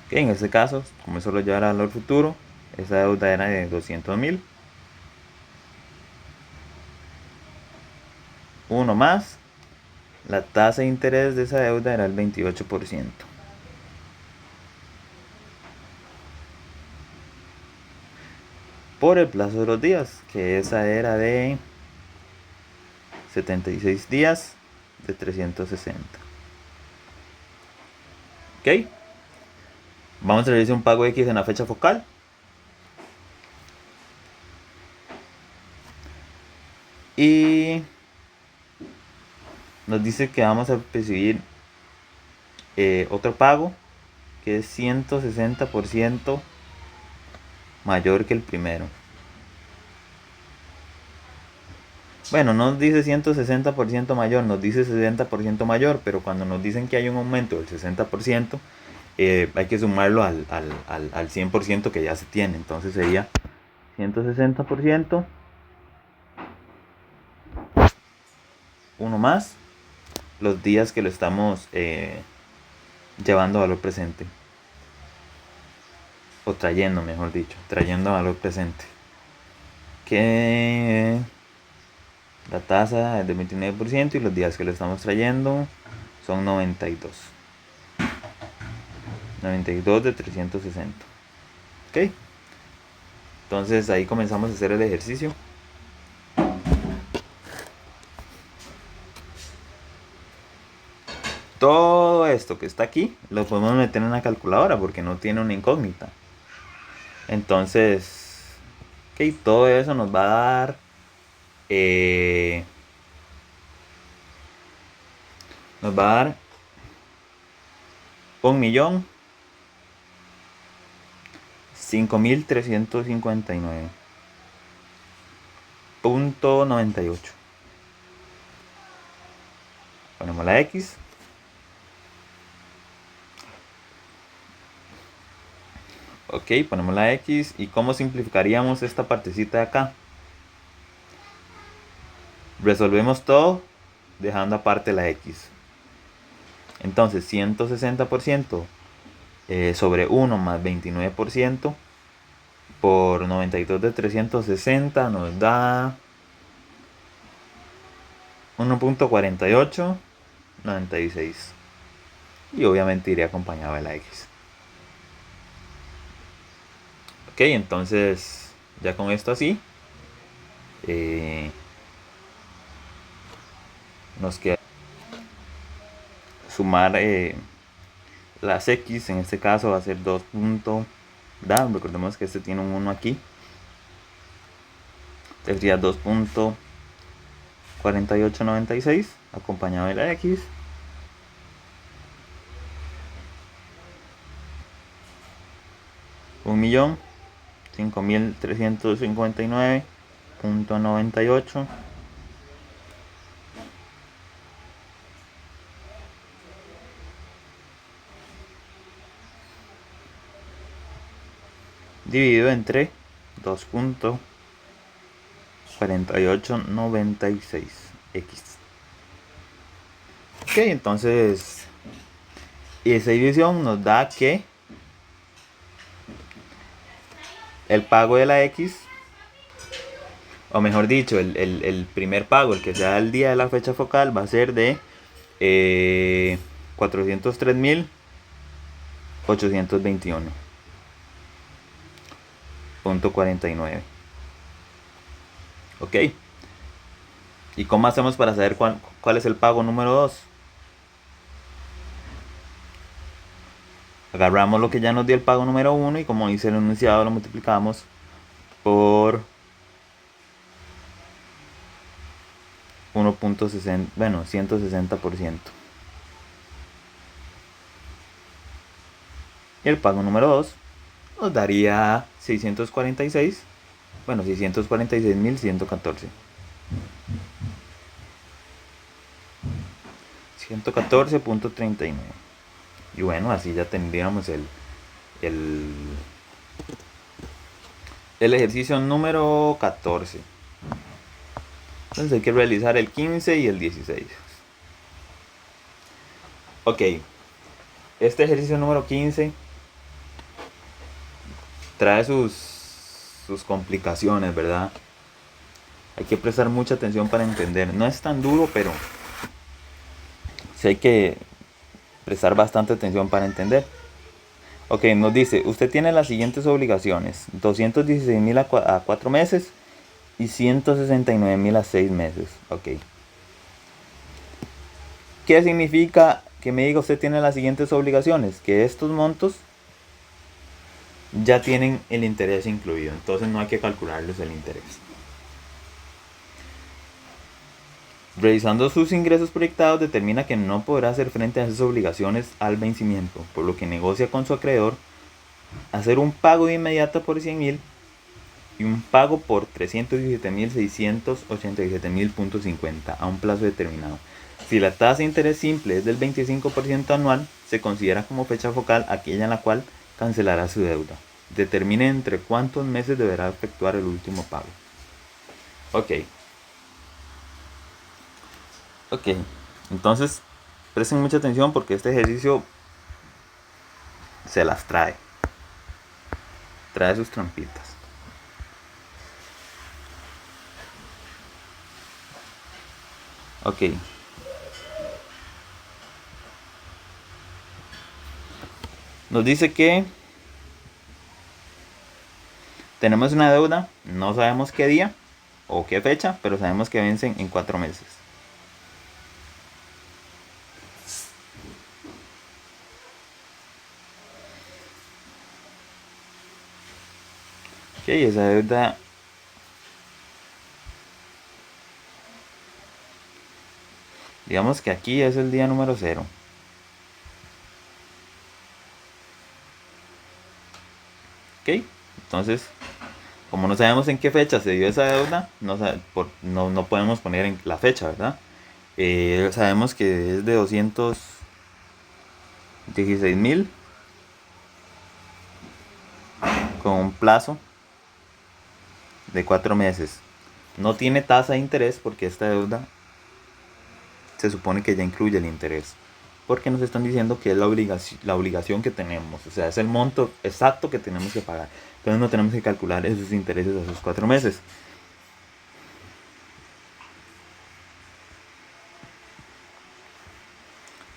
S1: Okay, en este caso, como es solo llevar a valor futuro, esa deuda era de 200.000. Uno más. La tasa de interés de esa deuda era el 28%. Por el plazo de los días, que esa era de 76 días de 360. Ok. Vamos a realizar un pago X en la fecha focal. Y nos dice que vamos a percibir otro pago que es 160% mayor que el primero. Bueno, no nos dice 160% mayor, nos dice 60% mayor, pero cuando nos dicen que hay un aumento del 60%, hay que sumarlo al 100% que ya se tiene. Entonces sería 160%, uno más, los días que lo estamos llevando a valor presente. O trayendo, mejor dicho, trayendo a valor presente. Que la tasa es de 29% y los días que lo estamos trayendo son 92. 92 de 360. Ok. Entonces ahí comenzamos a hacer el ejercicio. Todo esto que está aquí lo podemos meter en una calculadora porque no tiene una incógnita. Entonces, ok, todo eso nos va a dar nos va a dar 1.5.359.98. Ponemos la X. Ok, ponemos la X. ¿Y cómo simplificaríamos esta partecita de acá? Resolvemos todo dejando aparte la X. Entonces 160% sobre 1 más 29% por 92 de 360 nos da 1.4896. Y obviamente iría acompañado de la X. Ok, entonces ya con esto así nos queda sumar las X. En este caso va a ser 2. Recordemos que este tiene un 1 aquí. Sería 2.4896 acompañado de la X. Un millón 5.359.98 dividido entre 2.4896 X. Ok, entonces esa división nos da que el pago de la X, o mejor dicho, el primer pago, el que sea el día de la fecha focal, va a ser de 403.821.49. Ok. ¿Y cómo hacemos para saber cuál es el pago número 2? Agarramos lo que ya nos dio el pago número 1 y como dice el enunciado lo multiplicamos por 1.60, bueno, 160%. Y el pago número 2 nos daría 646, bueno, 646.114. 114.39. Y bueno, así ya tendríamos el ejercicio número 14. Entonces hay que realizar el 15 y el 16. Ok. Este ejercicio número 15 trae sus complicaciones, ¿verdad? Hay que prestar mucha atención para entender. No es tan duro, pero sí hay que prestar bastante atención para entender. Ok, nos dice, usted tiene las siguientes obligaciones. 216.000 a 4 meses y 169.000 a 6 meses. Ok. ¿Qué significa que me diga usted tiene las siguientes obligaciones? Que estos montos ya tienen el interés incluido. Entonces no hay que calcularles el interés. Revisando sus ingresos proyectados, determina que no podrá hacer frente a esas obligaciones al vencimiento, por lo que negocia con su acreedor hacer un pago de inmediato por 100.000 y un pago por 317.687.000.50 a un plazo determinado. Si la tasa de interés simple es del 25% anual, se considera como fecha focal aquella en la cual cancelará su deuda. Determine entre cuántos meses deberá efectuar el último pago. Ok, entonces presten mucha atención porque este ejercicio se las trae sus trampitas. Ok, nos dice que tenemos una deuda, no sabemos qué día o qué fecha, pero sabemos que vencen en 4 meses. Ok, esa deuda digamos que aquí es el día número 0. Ok, entonces como no sabemos en qué fecha se dio esa deuda, no podemos poner en la fecha, ¿verdad? Sabemos que es de 216.000 con un plazo de 4 meses. No tiene tasa de interés porque esta deuda se supone que ya incluye el interés. Porque nos están diciendo que es la obligación que tenemos. O sea, es el monto exacto que tenemos que pagar. Entonces no tenemos que calcular esos intereses a esos 4 meses.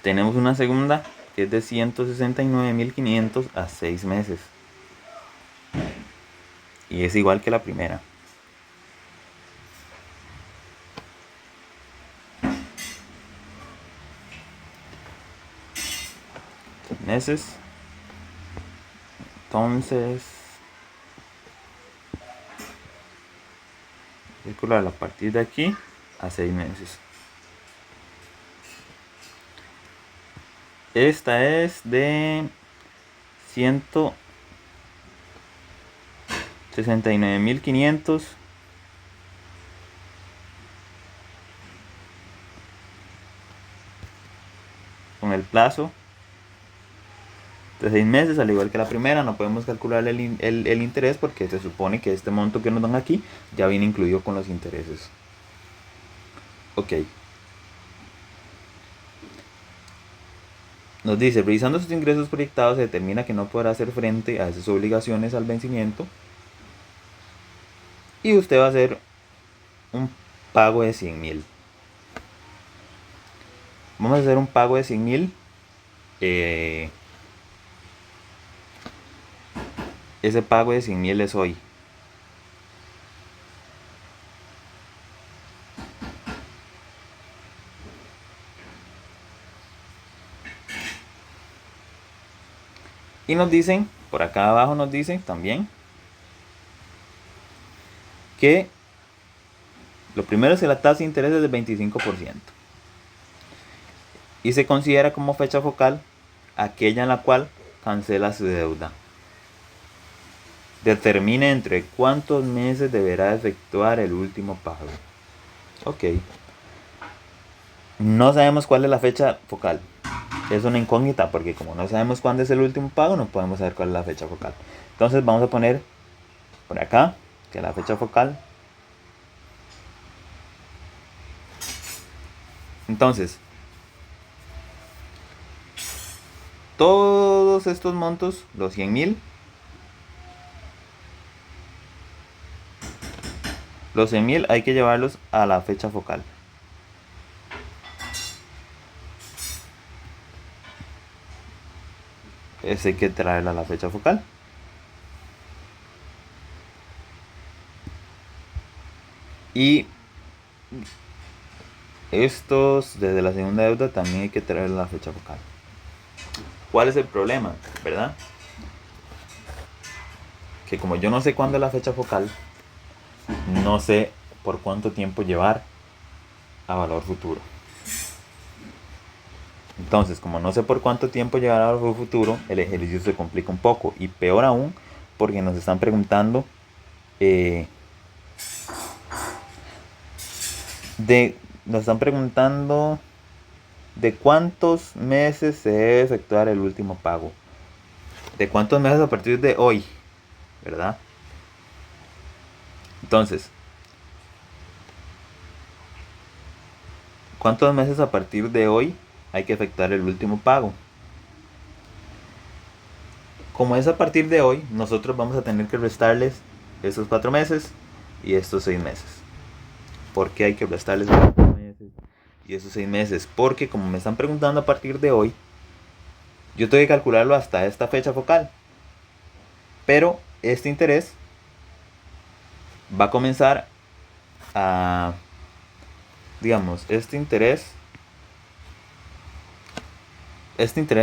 S1: Tenemos una segunda que es de 169.500 a 6 meses. Y es igual que la primera. Meses. Entonces, calcular a partir de aquí a 6 meses. Esta es de 169.500 con el plazo de 6 meses, al igual que la primera. No podemos calcular el interés porque se supone que este monto que nos dan aquí ya viene incluido con los intereses. Ok. Nos dice, revisando sus ingresos proyectados se determina que no podrá hacer frente a esas obligaciones al vencimiento y usted va a hacer un pago de 100.000. Vamos a hacer un pago de 100.000. Ese pago de 100.000 es hoy. Y nos dicen, por acá abajo nos dicen también que lo primero es que la tasa de interés es del 25%. Y se considera como fecha focal aquella en la cual cancela su deuda. Determine entre cuántos meses deberá efectuar el último pago. Ok. No sabemos cuál es la fecha focal. Es una incógnita porque como no sabemos cuándo es el último pago, no podemos saber cuál es la fecha focal. Entonces vamos a poner por acá que la fecha focal. Entonces, todos estos montos, los 100.000, los 100.000 hay que llevarlos a la fecha focal. Ese hay que traerla a la fecha focal. Y estos desde la segunda deuda también hay que traerla a la fecha focal. ¿Cuál es el problema? ¿Verdad? Que como yo no sé cuándo es la fecha focal, no sé por cuánto tiempo llevar a valor futuro. Entonces, como no sé por cuánto tiempo llevará a valor futuro, el ejercicio se complica un poco. Y peor aún, porque nos están preguntando eh, nos están preguntando de cuántos meses se debe efectuar el último pago. De cuántos meses a partir de hoy, ¿verdad? Entonces, ¿cuántos meses a partir de hoy hay que efectuar el último pago? Como es a partir de hoy, nosotros vamos a tener que restarles esos 4 meses y estos 6 meses. ¿Por qué hay que restarles 4 meses y esos 6 meses? Porque como me están preguntando a partir de hoy, yo tengo que calcularlo hasta esta fecha focal. Pero este interés va a comenzar a, digamos, este interés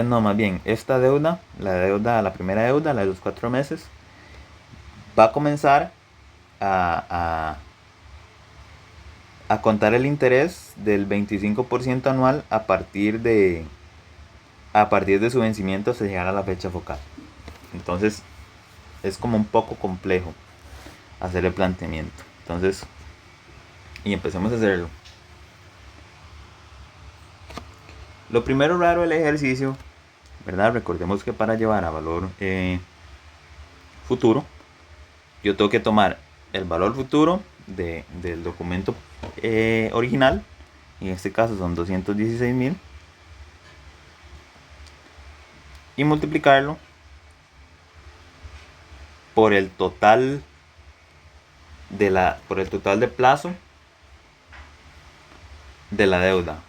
S1: no, más bien, esta deuda, la primera deuda, la de los 4 meses, va a comenzar a contar el interés del 25% anual a partir de su vencimiento hasta llegar a la fecha focal. Entonces, es como un poco complejo hacer el planteamiento. Entonces, y empecemos a hacerlo. Lo primero raro del ejercicio, ¿verdad? Recordemos que para llevar a valor futuro, yo tengo que tomar el valor futuro del documento original, y en este caso son 216.000, y multiplicarlo por el total de plazo de la deuda.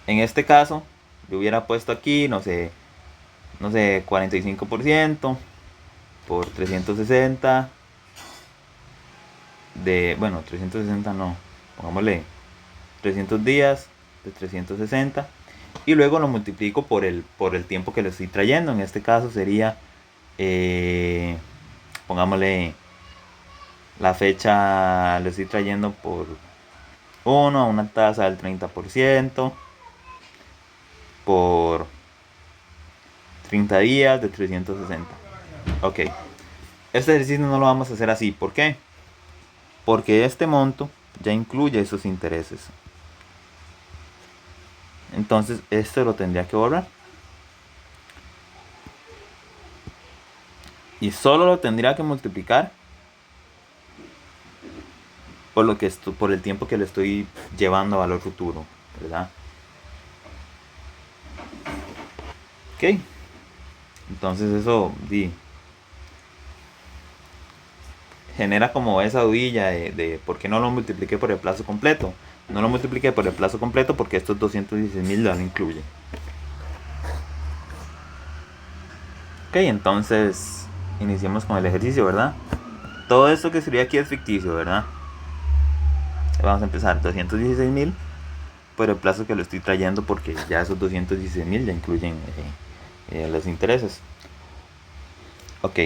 S1: En este caso, yo hubiera puesto aquí, no sé, 45% por 360 bueno, 360 no, pongámosle 300 días de 360, y luego lo multiplico por el tiempo que le estoy trayendo. En este caso sería, pongámosle, la fecha le estoy trayendo por 1 a una tasa del 30% por 30 días de 360. Ok, este ejercicio no lo vamos a hacer así. ¿Por qué? Porque este monto ya incluye esos intereses. Entonces esto lo tendría que borrar. Y solo lo tendría que multiplicar por el tiempo que le estoy llevando a valor futuro, ¿verdad? Ok. Entonces eso genera como esa dudilla de por qué no lo multipliqué por el plazo completo. No lo multipliqué por el plazo completo porque estos 216.000 lo incluyen. Ok, entonces iniciemos con el ejercicio, ¿verdad? Todo esto que sería aquí es ficticio, ¿verdad? Vamos a empezar 216.000 por el plazo que lo estoy trayendo, porque ya esos 216.000 ya incluyen los intereses. Ok,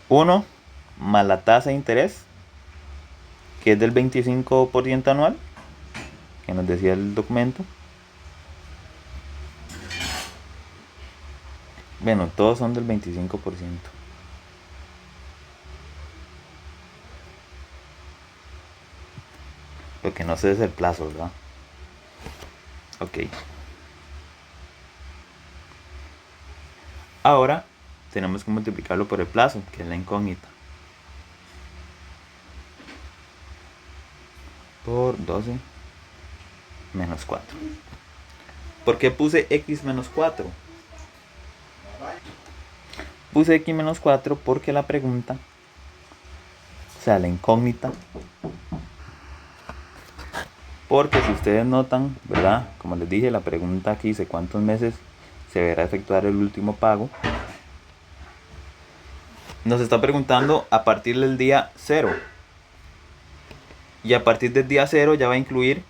S1: 1 más la tasa de interés, que es del 25% anual, que nos decía el documento. Bueno, todos son del 25%. Lo que no sé es el plazo, ¿verdad? Ok. Ahora tenemos que multiplicarlo por el plazo, que es la incógnita. Por 12 menos 4. ¿Por qué puse x menos 4? Puse x menos 4 porque la pregunta, o sea, la incógnita, porque si ustedes notan, ¿verdad? Como les dije, la pregunta aquí dice cuántos meses se deberá efectuar el último pago. Nos está preguntando a partir del día 0. Y a partir del día 0 ya va a incluir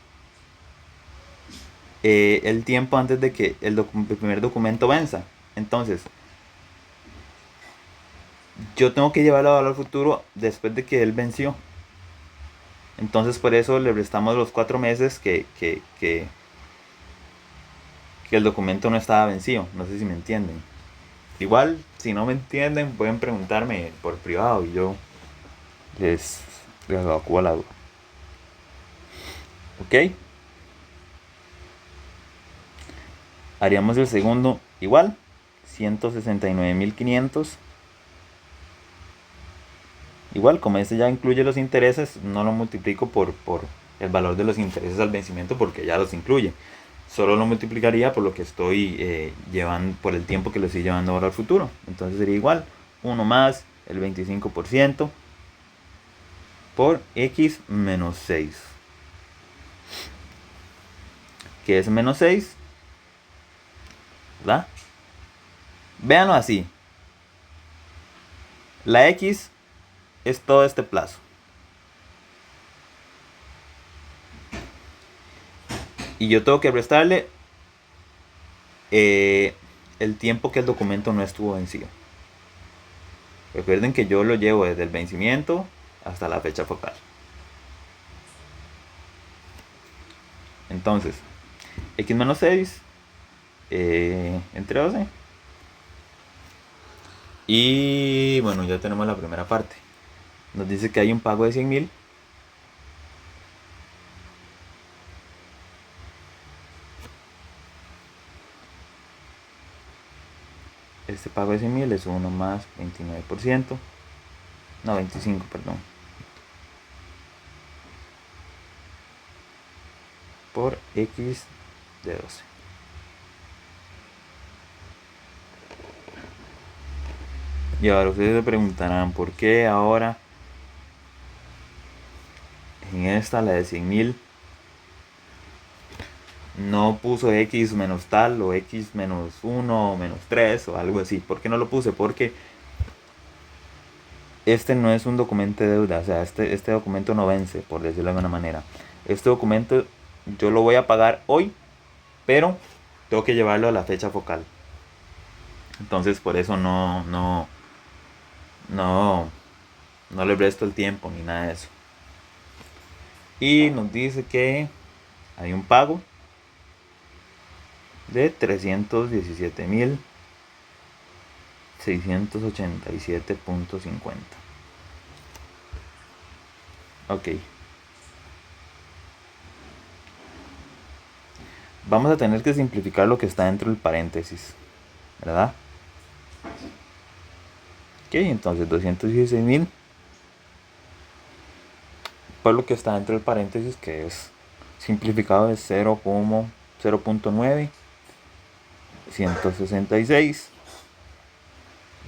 S1: el tiempo antes de que el primer documento venza. Entonces, yo tengo que llevarlo a valor futuro después de que él venció. Entonces por eso le restamos los 4 meses que el documento no estaba vencido. No sé si me entienden. Igual, si no me entienden, pueden preguntarme por privado y yo les evacuo la duda. ¿Ok? Haríamos el segundo igual. 169.500. Igual, como este ya incluye los intereses, no lo multiplico por el valor de los intereses al vencimiento porque ya los incluye. Solo lo multiplicaría por lo que estoy llevando, por el tiempo que lo estoy llevando ahora al futuro. Entonces sería igual, 1 más el 25% por x menos 6. ¿Qué es menos 6? ¿Verdad? Véanlo así. La x es todo este plazo. Y yo tengo que restarle el tiempo que el documento no estuvo vencido. Recuerden que yo lo llevo desde el vencimiento hasta la fecha focal. Entonces, x menos 6 entre 12. Y bueno, ya tenemos la primera parte. Nos dice que hay un pago de 100.000. Este pago de 100.000 es 1 más 29%. No, 25, perdón. Por x de 12. Y ahora ustedes se preguntarán, ¿por qué ahora en esta, la de 100.000, no puso x menos tal o x menos 1 o menos 3 o algo así? ¿Por qué no lo puse? Porque este no es un documento de deuda, o sea, este documento no vence, por decirlo de alguna manera. Este documento yo lo voy a pagar hoy, pero tengo que llevarlo a la fecha focal. Entonces por eso no le resto el tiempo ni nada de eso. Y nos dice que hay un pago de 317.687.50. Ok. Vamos a tener que simplificar lo que está dentro del paréntesis, ¿verdad? Ok, entonces 216.000 por lo que está dentro del paréntesis, que es simplificado de 0.9 166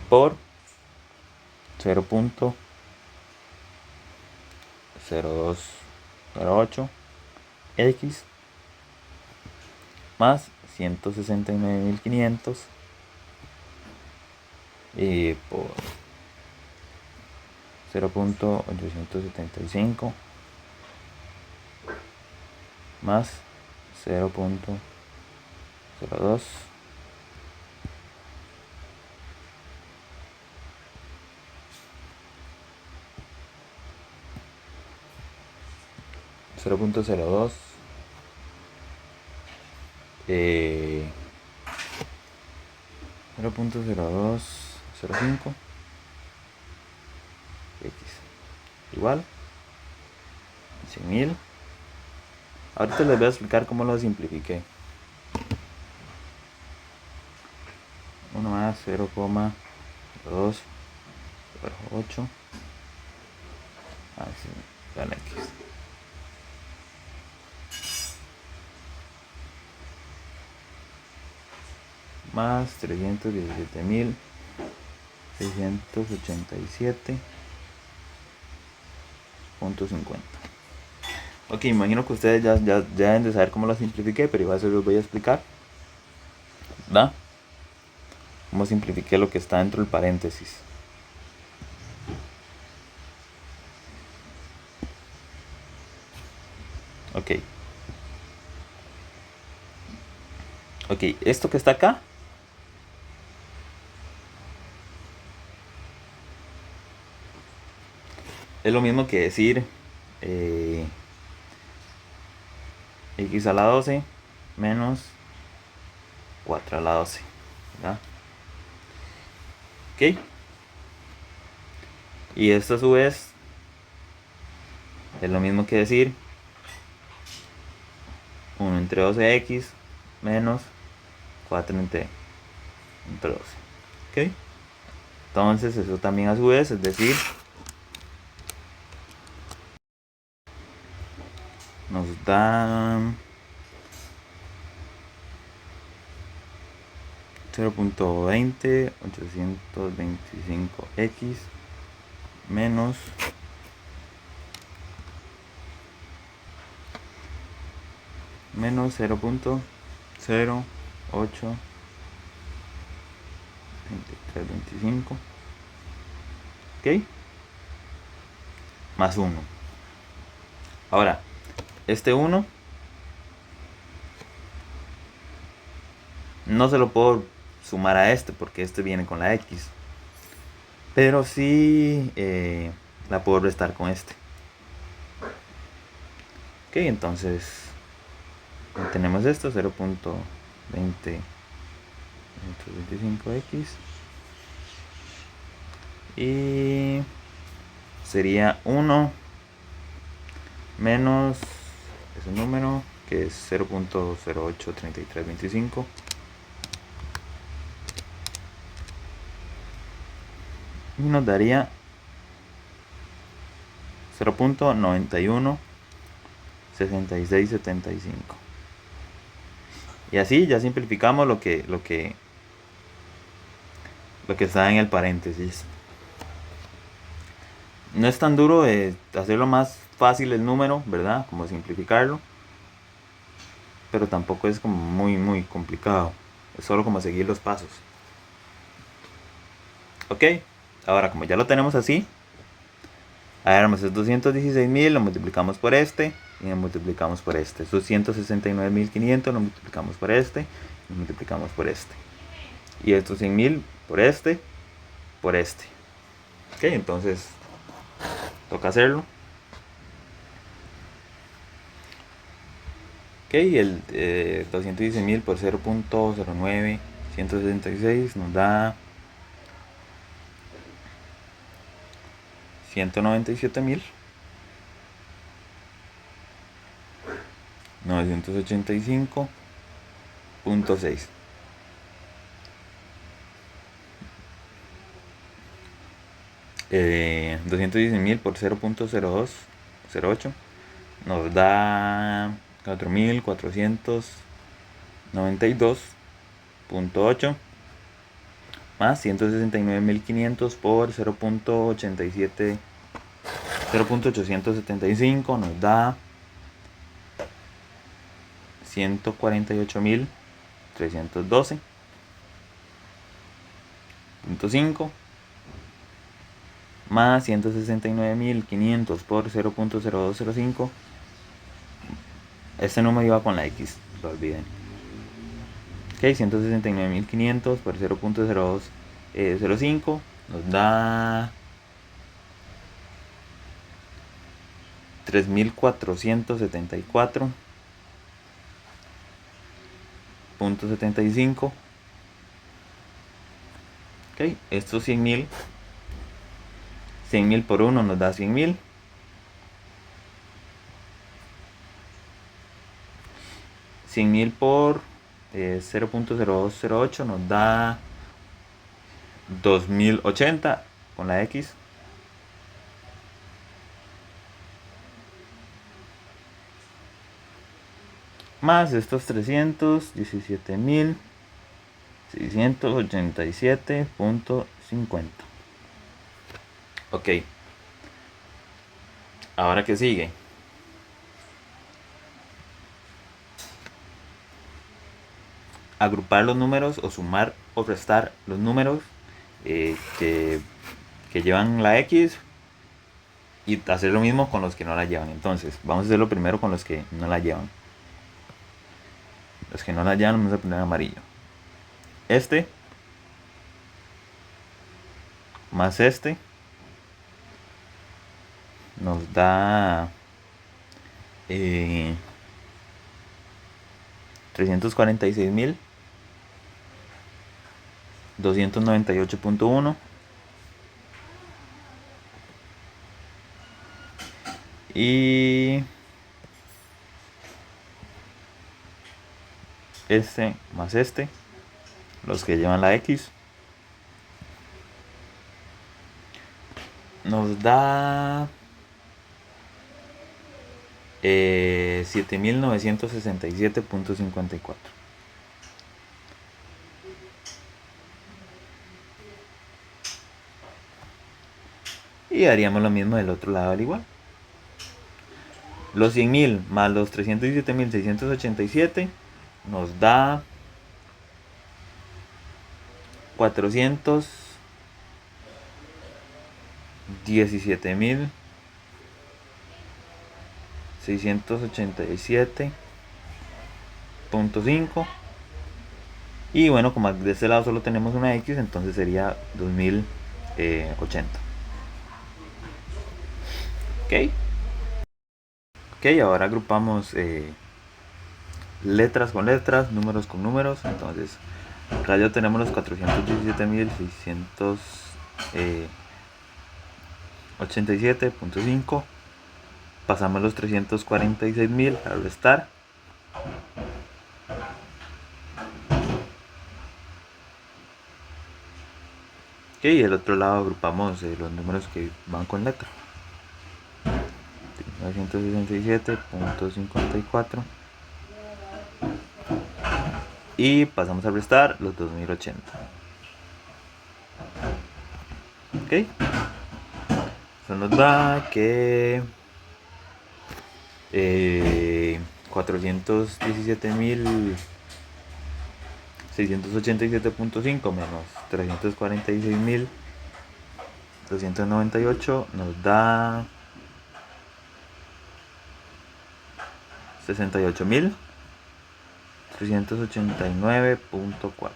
S1: por 0.0208 x más 169.500 y por 0.875 más 0.02 0.02 0.0205 x igual 100.000. Ahorita les voy a explicar cómo lo simplifiqué. 1 más 0,208 así dan x más 317.687.50. Ok, imagino que ustedes ya deben de saber cómo lo simplifiqué, pero igual se los voy a explicar, ¿verdad? Cómo simplifiqué lo que está dentro del paréntesis. Ok. Ok, esto que está acá es lo mismo que decir x a la 12 menos 4 a la 12, ¿verdad? Ok. Y esto a su vez es lo mismo que decir 1 entre 12x menos 4 entre 12. Ok. Entonces eso también a su vez es decir, nos da 0.20825x menos 0.082325, ok, más 1. Ahora, este 1 no se lo puedo sumar a este porque este viene con la x, pero sí la puedo restar con este. Ok, entonces tenemos esto, 0.2025x y sería 1 menos ese número que es 0.083325 y nos daría 0.916675. Y así ya simplificamos lo que está en el paréntesis. No es tan duro hacerlo más fácil el número, ¿verdad? Como simplificarlo. Pero tampoco es como muy complicado. Es solo como seguir los pasos. Ok, ahora como ya lo tenemos así, agarramos es 216.000, lo multiplicamos por este y lo multiplicamos por este. Estos 169.500 lo multiplicamos por este y lo multiplicamos por este. Y estos 100.000 por este, por este. Ok, entonces toca hacerlo. Ok, el 216.000 por 0.09166 nos da 197.985.6. Eh, 216.000 por 0.0208 nos da 4.492.8 más 169.500 por 0.875 nos da 148.312.5 más 169.500 por 0.0205. Este número iba con la X, lo olviden. Ok, 169.500 por 0.0205 nos da 3.474.75. Ok, estos 100.000 por 1 nos da 100.000. 100.000 por 0.0208 nos da 2080 con la X. Más estos 317.687.50. Ok. Ahora que sigue. Agrupar los números o sumar o restar los números que llevan la X y hacer lo mismo con los que no la llevan. Entonces, vamos a hacerlo primero con los que no la llevan. Los que no la llevan vamos a poner amarillo. Este más este nos da $346,298.1. Y este más este, los que llevan la X, nos da 7.967.54. Y haríamos lo mismo del otro lado al igual. Los 100.000 más los 317.687 nos da 417.687.5. Y bueno, como de este lado solo tenemos una X, entonces sería 2080. Ok, ahora agrupamos letras con letras, números con números. Entonces, acá ya tenemos los 417.687.5. Pasamos los 346.000 a restar. Ok, y el otro lado agrupamos los números que van con letra. 967.54. Y pasamos a restar los 2080. Ok, eso nos da que 417.687.5 menos 346.298 nos da 68.389.4.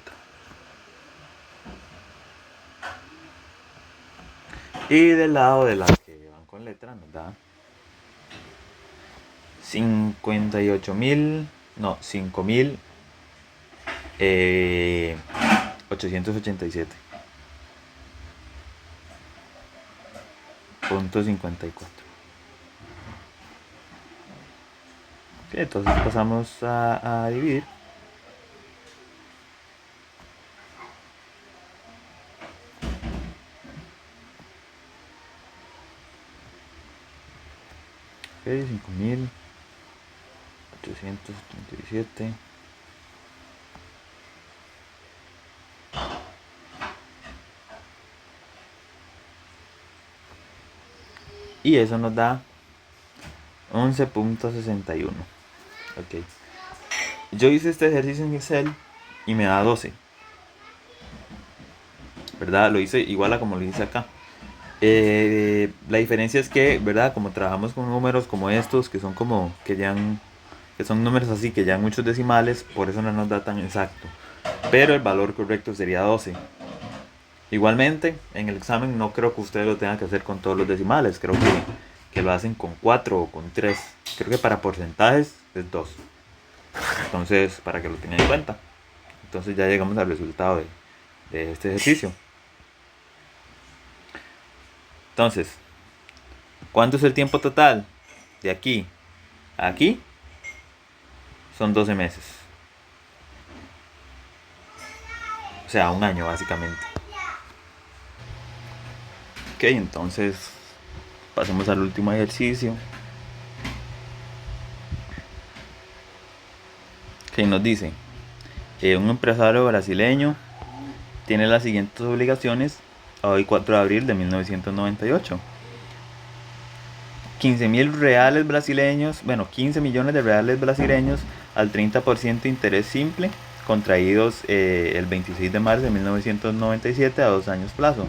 S1: Y del lado de las que van con letra nos da 5.887.54. Entonces pasamos a dividir. Ok, 5.877. Y eso nos da 11.61. Ok. Yo hice este ejercicio en Excel y me da 12. ¿Verdad? Lo hice igual a como lo hice acá. La diferencia es que, ¿verdad? Como trabajamos con números como estos, que son como que son números así, que ya han muchos decimales, por eso no nos da tan exacto. Pero el valor correcto sería 12. Igualmente, en el examen no creo que ustedes lo tengan que hacer con todos los decimales. Creo que lo hacen con 4 o con 3. Creo que para porcentajes es 2. Entonces, para que lo tengan en cuenta. Entonces ya llegamos al resultado de este ejercicio. Entonces, ¿cuánto es el tiempo total? De aquí a aquí son 12 meses. O sea, un año básicamente. Ok, entonces pasemos al último ejercicio. Que nos dice, un empresario brasileño tiene las siguientes obligaciones a hoy 4 de abril de 1998. 15.000 reales brasileños, bueno, 15 millones de reales brasileños al 30% interés simple, contraídos el 26 de marzo de 1997 a 2 años plazo.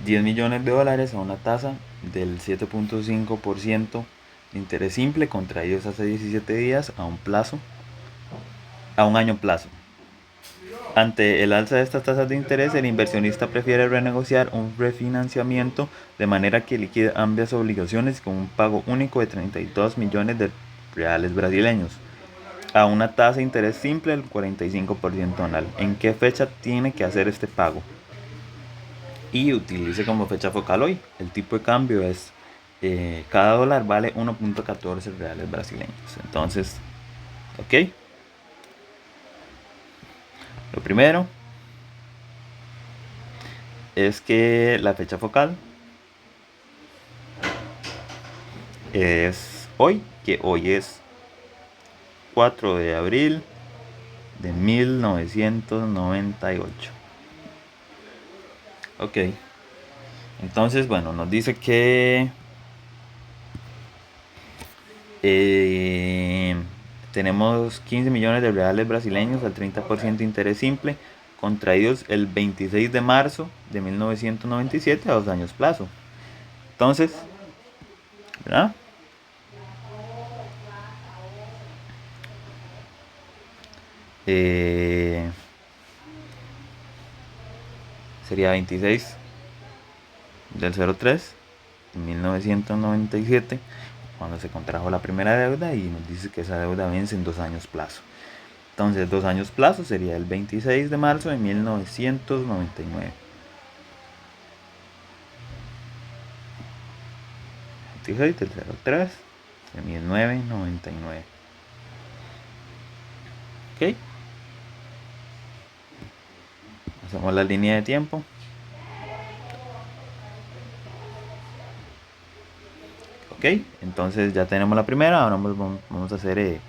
S1: 10 millones de dólares a una tasa del 7.5% de interés simple, contraídos hace 17 días a un año plazo. Ante el alza de estas tasas de interés, el inversionista prefiere renegociar un refinanciamiento de manera que liquide ambas obligaciones con un pago único de 32 millones de reales brasileños a una tasa de interés simple del 45% anual. ¿En qué fecha tiene que hacer este pago? Y utilice como fecha focal hoy. El tipo de cambio es cada dólar vale 1.14 reales brasileños. Entonces, ok. Lo primero es que la fecha focal es hoy, que hoy es 4 de abril de 1998. Ok. Entonces, bueno, nos dice que tenemos 15 millones de reales brasileños al 30% de interés simple, contraídos el 26 de marzo de 1997 a 2 años plazo. Entonces, ¿verdad? Sería 26 del 03 de 1997 cuando se contrajo la primera deuda y nos dice que esa deuda vence en 2 años plazo. Entonces 2 años plazo sería el 26 de marzo de 1999. 26 del 03 de 1999. Ok. Hacemos la línea de tiempo. Ok, entonces ya tenemos la primera. Ahora vamos a hacer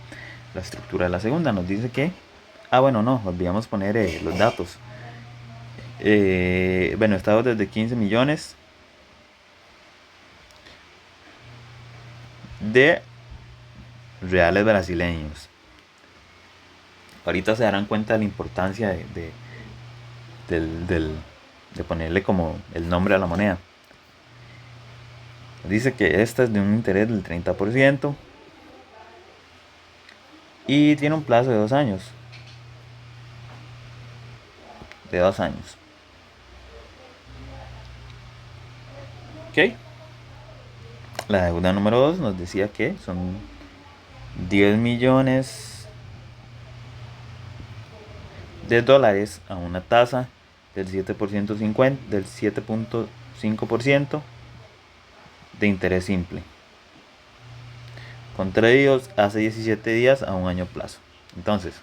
S1: la estructura de la segunda. Nos dice que... bueno, no, olvidamos poner los datos. Bueno, estamos desde 15 millones de reales brasileños. Ahorita se darán cuenta de la importancia de ponerle como el nombre a la moneda. Dice que esta es de un interés del 30% y tiene un plazo de 2 años. De 2 años. Ok. La deuda número 2 nos decía que son 10 millones de dólares a una tasa del 7.5% de interés simple, contraídos hace 17 días a un año plazo. Entonces,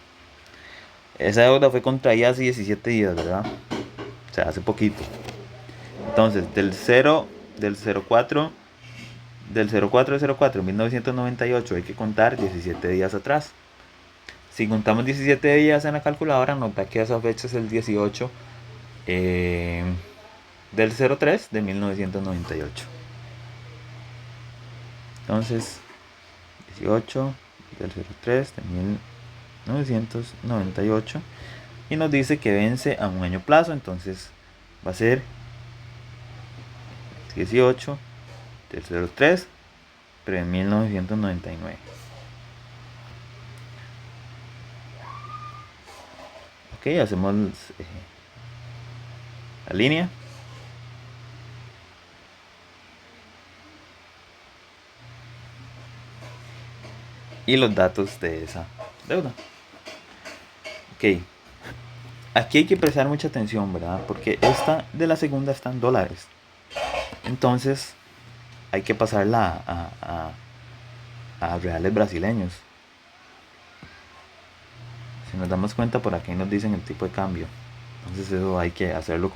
S1: esa deuda fue contraída hace 17 días, ¿verdad? O sea, hace poquito. Entonces, del 04 de 04 1998 hay que contar 17 días atrás. Si contamos 17 días en la calculadora, nos da que esa fecha es el 18 del 03 de 1998. Entonces, 18 del 03 de 1998. Y nos dice que vence a un año plazo. Entonces, va a ser 18 del 03, pero en 1999. Ok, hacemos la línea. Y los datos de esa deuda. Ok. Aquí hay que prestar mucha atención, ¿verdad? Porque esta de la segunda está en dólares. Entonces, hay que pasarla a reales brasileños. Si nos damos cuenta, por aquí nos dicen el tipo de cambio. Entonces eso hay que hacerlo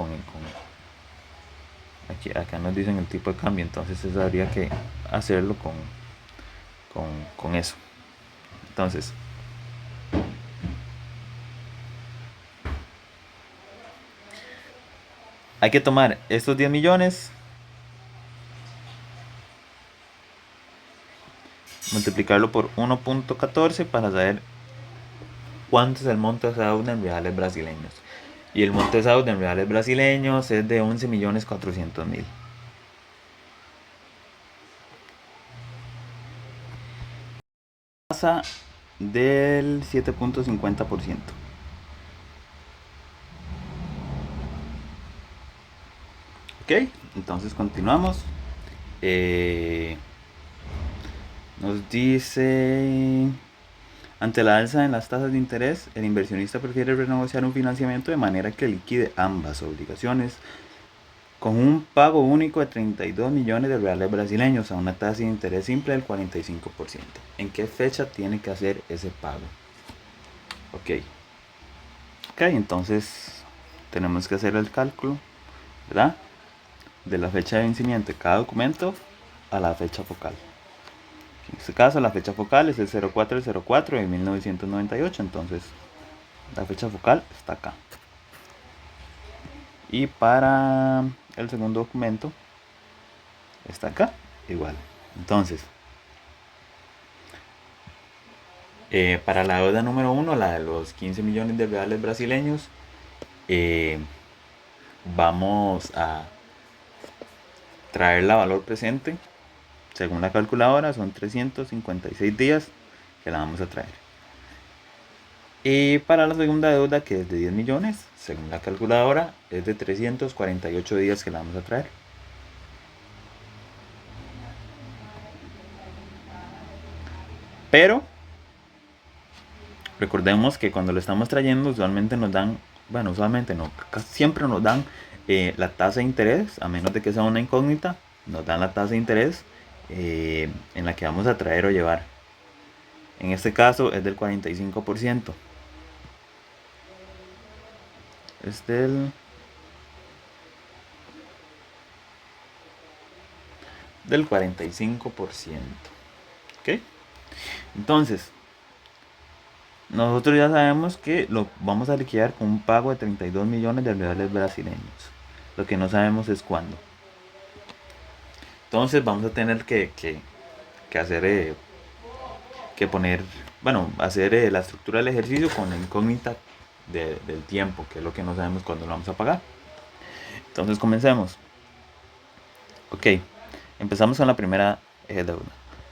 S1: acá nos dicen el tipo de cambio. Entonces eso habría que hacerlo con eso. Entonces, hay que tomar estos 10 millones, multiplicarlo por 1.14 para saber cuánto es el monto de esa deuda en reales brasileños. Y el monto de esa deuda en reales brasileños es de 11.400.000. Tasa del 7.50%. Ok, entonces continuamos. Nos dice, ante la alza en las tasas de interés, el inversionista prefiere renegociar un financiamiento de manera que liquide ambas obligaciones con un pago único de 32 millones de reales brasileños a una tasa de interés simple del 45%. ¿En qué fecha tiene que hacer ese pago? Ok, entonces tenemos que hacer el cálculo, ¿verdad? De la fecha de vencimiento de cada documento a la fecha focal. En este caso la fecha focal es el 04 del 04 de 1998, entonces la fecha focal está acá. Y para el segundo documento está acá, igual. Entonces, para la deuda número 1, la de los 15 millones de reales brasileños, vamos a traerla a valor presente. Según la calculadora, son 356 días que la vamos a traer. Y para la segunda deuda, que es de 10 millones, según la calculadora, es de 348 días que la vamos a traer. Pero recordemos que cuando lo estamos trayendo, usualmente nos dan, bueno, usualmente no, casi siempre nos dan la tasa de interés, a menos de que sea una incógnita, nos dan la tasa de interés en la que vamos a traer o llevar. En este caso es del 45%. Es del 45%. ¿Ok? Entonces, nosotros ya sabemos que lo vamos a liquidar con un pago de 32 millones de reales brasileños. Lo que no sabemos es cuándo. Entonces vamos a tener que hacer, que poner, bueno, hacer la estructura del ejercicio con la incógnita del tiempo, que es lo que no sabemos cuándo lo vamos a pagar. Entonces comencemos. Ok, empezamos con la primera deuda.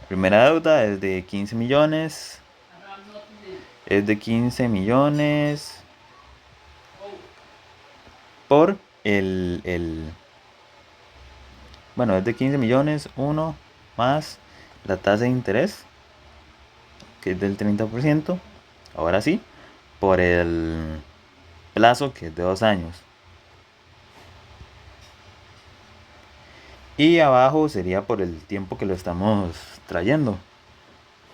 S1: La primera deuda es de 15 millones. Es de 15 millones por bueno, es de 15 millones, 1 más la tasa de interés, que es del 30%, ahora sí, por el plazo, que es de 2 años. Y abajo sería por el tiempo que lo estamos trayendo,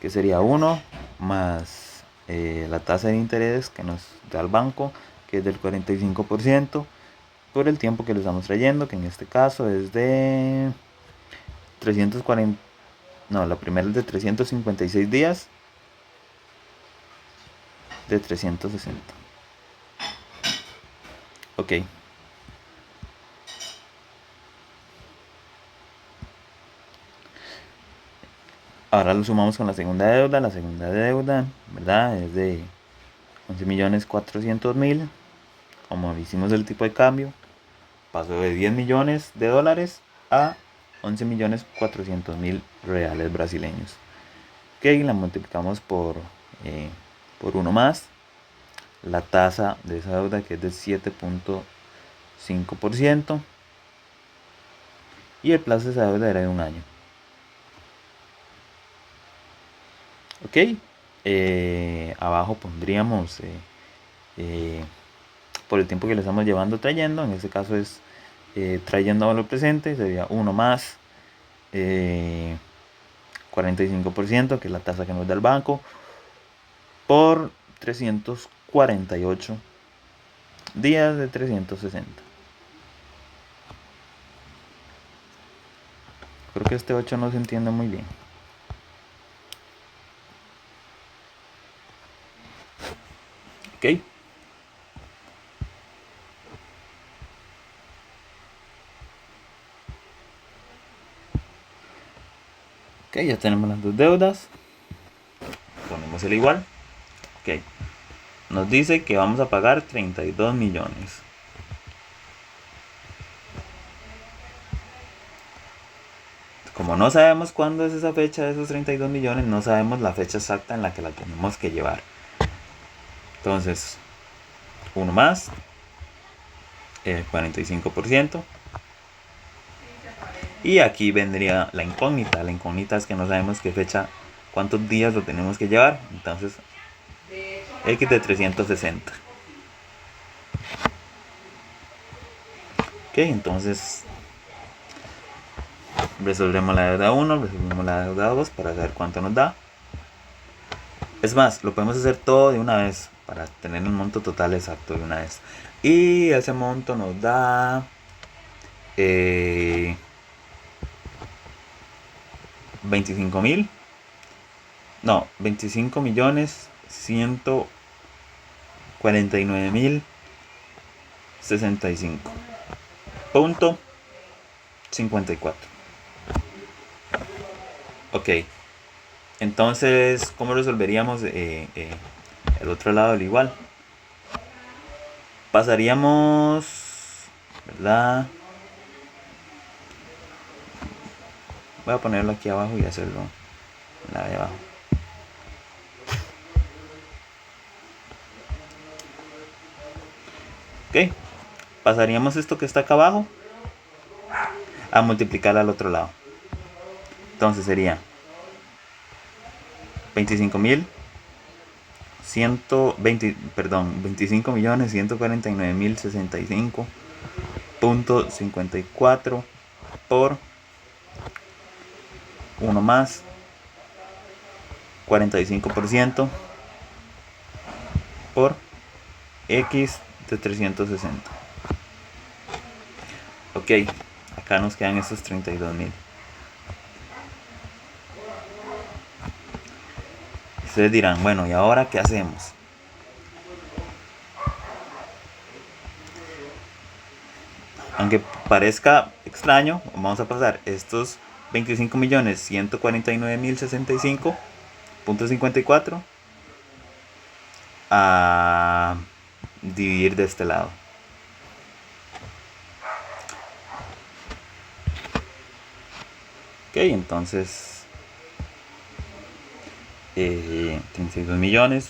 S1: que sería 1 más la tasa de interés que nos da el banco, que es del 45%, por el tiempo que lo estamos trayendo, que en este caso es de 340, no, la primera es de 356 días, de 360. Ok. Ahora lo sumamos con la segunda deuda. La segunda deuda, ¿verdad? Es de 11.400.000. Como hicimos el tipo de cambio, pasó de 10 millones de dólares a 11.400.000 reales brasileños. Ok, la multiplicamos por 1 más la tasa de esa deuda, que es del 7.5%, y el plazo de esa deuda era de 1 año. Ok, abajo pondríamos por el tiempo que le estamos llevando trayendo, en este caso es trayendo a valor presente, sería 1 más 45%, que es la tasa que nos da el banco, por 348 días de 360. Creo que este 8 no se entiende muy bien. Ok. Ok, ya tenemos las dos deudas. Ponemos el igual. Ok. Nos dice que vamos a pagar 32 millones. Como no sabemos cuándo es esa fecha de esos 32 millones, no sabemos la fecha exacta en la que la tenemos que llevar. Entonces, 1 más 45%, Y aquí vendría la incógnita. La incógnita es que no sabemos qué fecha, cuántos días lo tenemos que llevar. Entonces, X de 360. Ok, entonces resolvemos la deuda 1, resolvemos la deuda 2 para saber cuánto nos da. Es más, lo podemos hacer todo de una vez para tener el monto total exacto de una vez. Y ese monto nos da 25.000. No, 25.149.065.54. Ok, entonces, ¿cómo resolveríamos el otro lado del igual? Pasaríamos, ¿verdad? Voy a ponerlo aquí abajo y hacerlo en la de abajo. Ok, pasaríamos esto que está acá abajo a multiplicar al otro lado. Entonces sería 25.149.065.54 por 1 más 45% por X de 360. Ok, acá nos quedan estos 32.000. Ustedes dirán, bueno, ¿y ahora qué hacemos? Aunque parezca extraño, vamos a pasar estos 25.149.065.54 a dividir de este lado. Ok, entonces 32 millones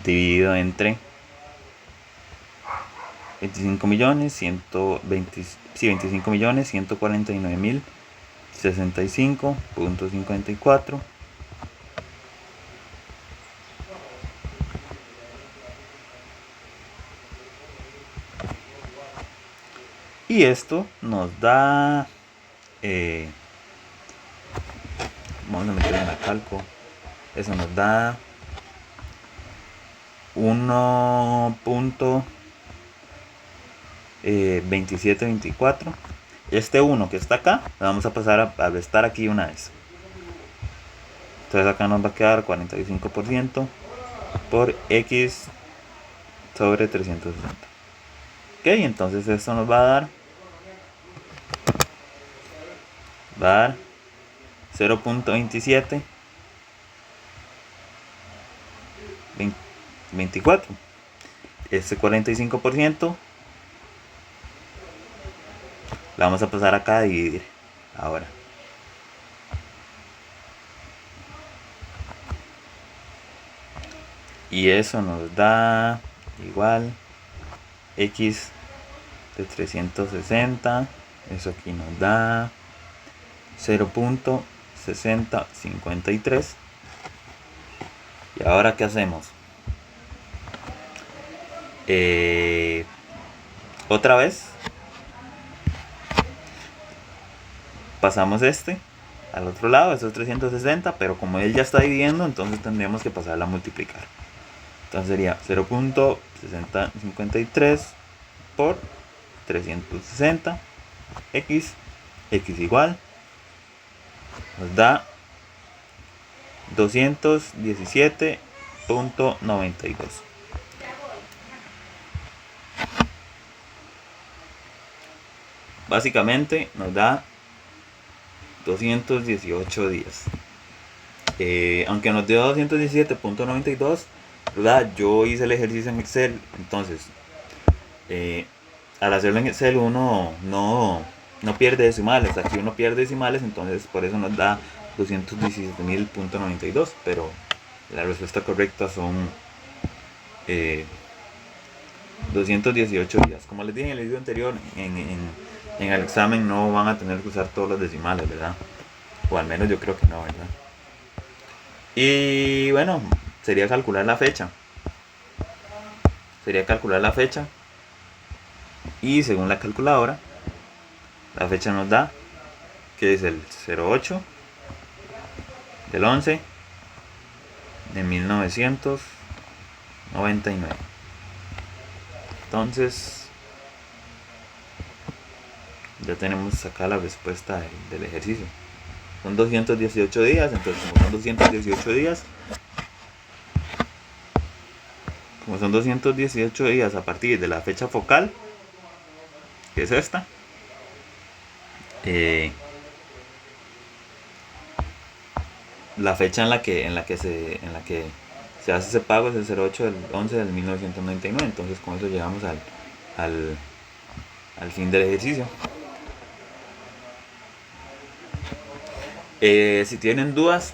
S1: dividido entre 25.149.065.54 y esto nos da vamos a meterlo en la calco. Eso nos da 1.2724. Este 1 que está acá, lo vamos a pasar a restar aquí una vez. Entonces acá nos va a quedar 45% por X sobre 360. Ok, entonces esto nos va a dar 0.27 24. Este 45% la vamos a pasar acá a dividir ahora. Y eso nos da igual X de 360. Eso aquí nos da 0.6053. ¿Y ahora qué hacemos? Otra vez pasamos este al otro lado, esos 360, pero como él ya está dividiendo, entonces tendríamos que pasarla a multiplicar. Entonces sería 0.6053 por 360 x igual nos da 217.92. Básicamente nos da 218 días. Aunque nos dio 217.92, ¿verdad? Yo hice el ejercicio en Excel, entonces al hacerlo en Excel uno no pierde decimales. Aquí uno pierde decimales, entonces por eso nos da 217.000.92, pero la respuesta correcta son 218 días. Como les dije en el video anterior, en el examen no van a tener que usar todos los decimales, ¿verdad? O al menos yo creo que no, ¿verdad? Y bueno, sería calcular la fecha. Sería calcular la fecha. Y según la calculadora, la fecha nos da que es el 08 del 11 de 1999. Entonces, ya tenemos acá la respuesta del ejercicio. Son 218 días, entonces como son 218 días, a partir de la fecha focal, que es esta, la fecha en la que se hace ese pago es el 08 del 11 del 1999. Entonces con eso llegamos al fin del ejercicio. Si tienen dudas,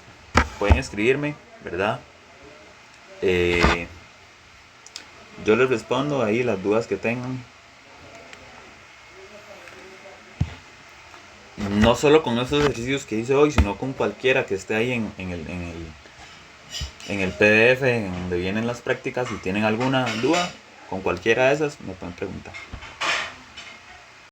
S1: pueden escribirme, ¿verdad? Yo les respondo ahí las dudas que tengan. No solo con estos ejercicios que hice hoy, sino con cualquiera que esté ahí en el PDF, en donde vienen las prácticas. Si tienen alguna duda, con cualquiera de esas me pueden preguntar.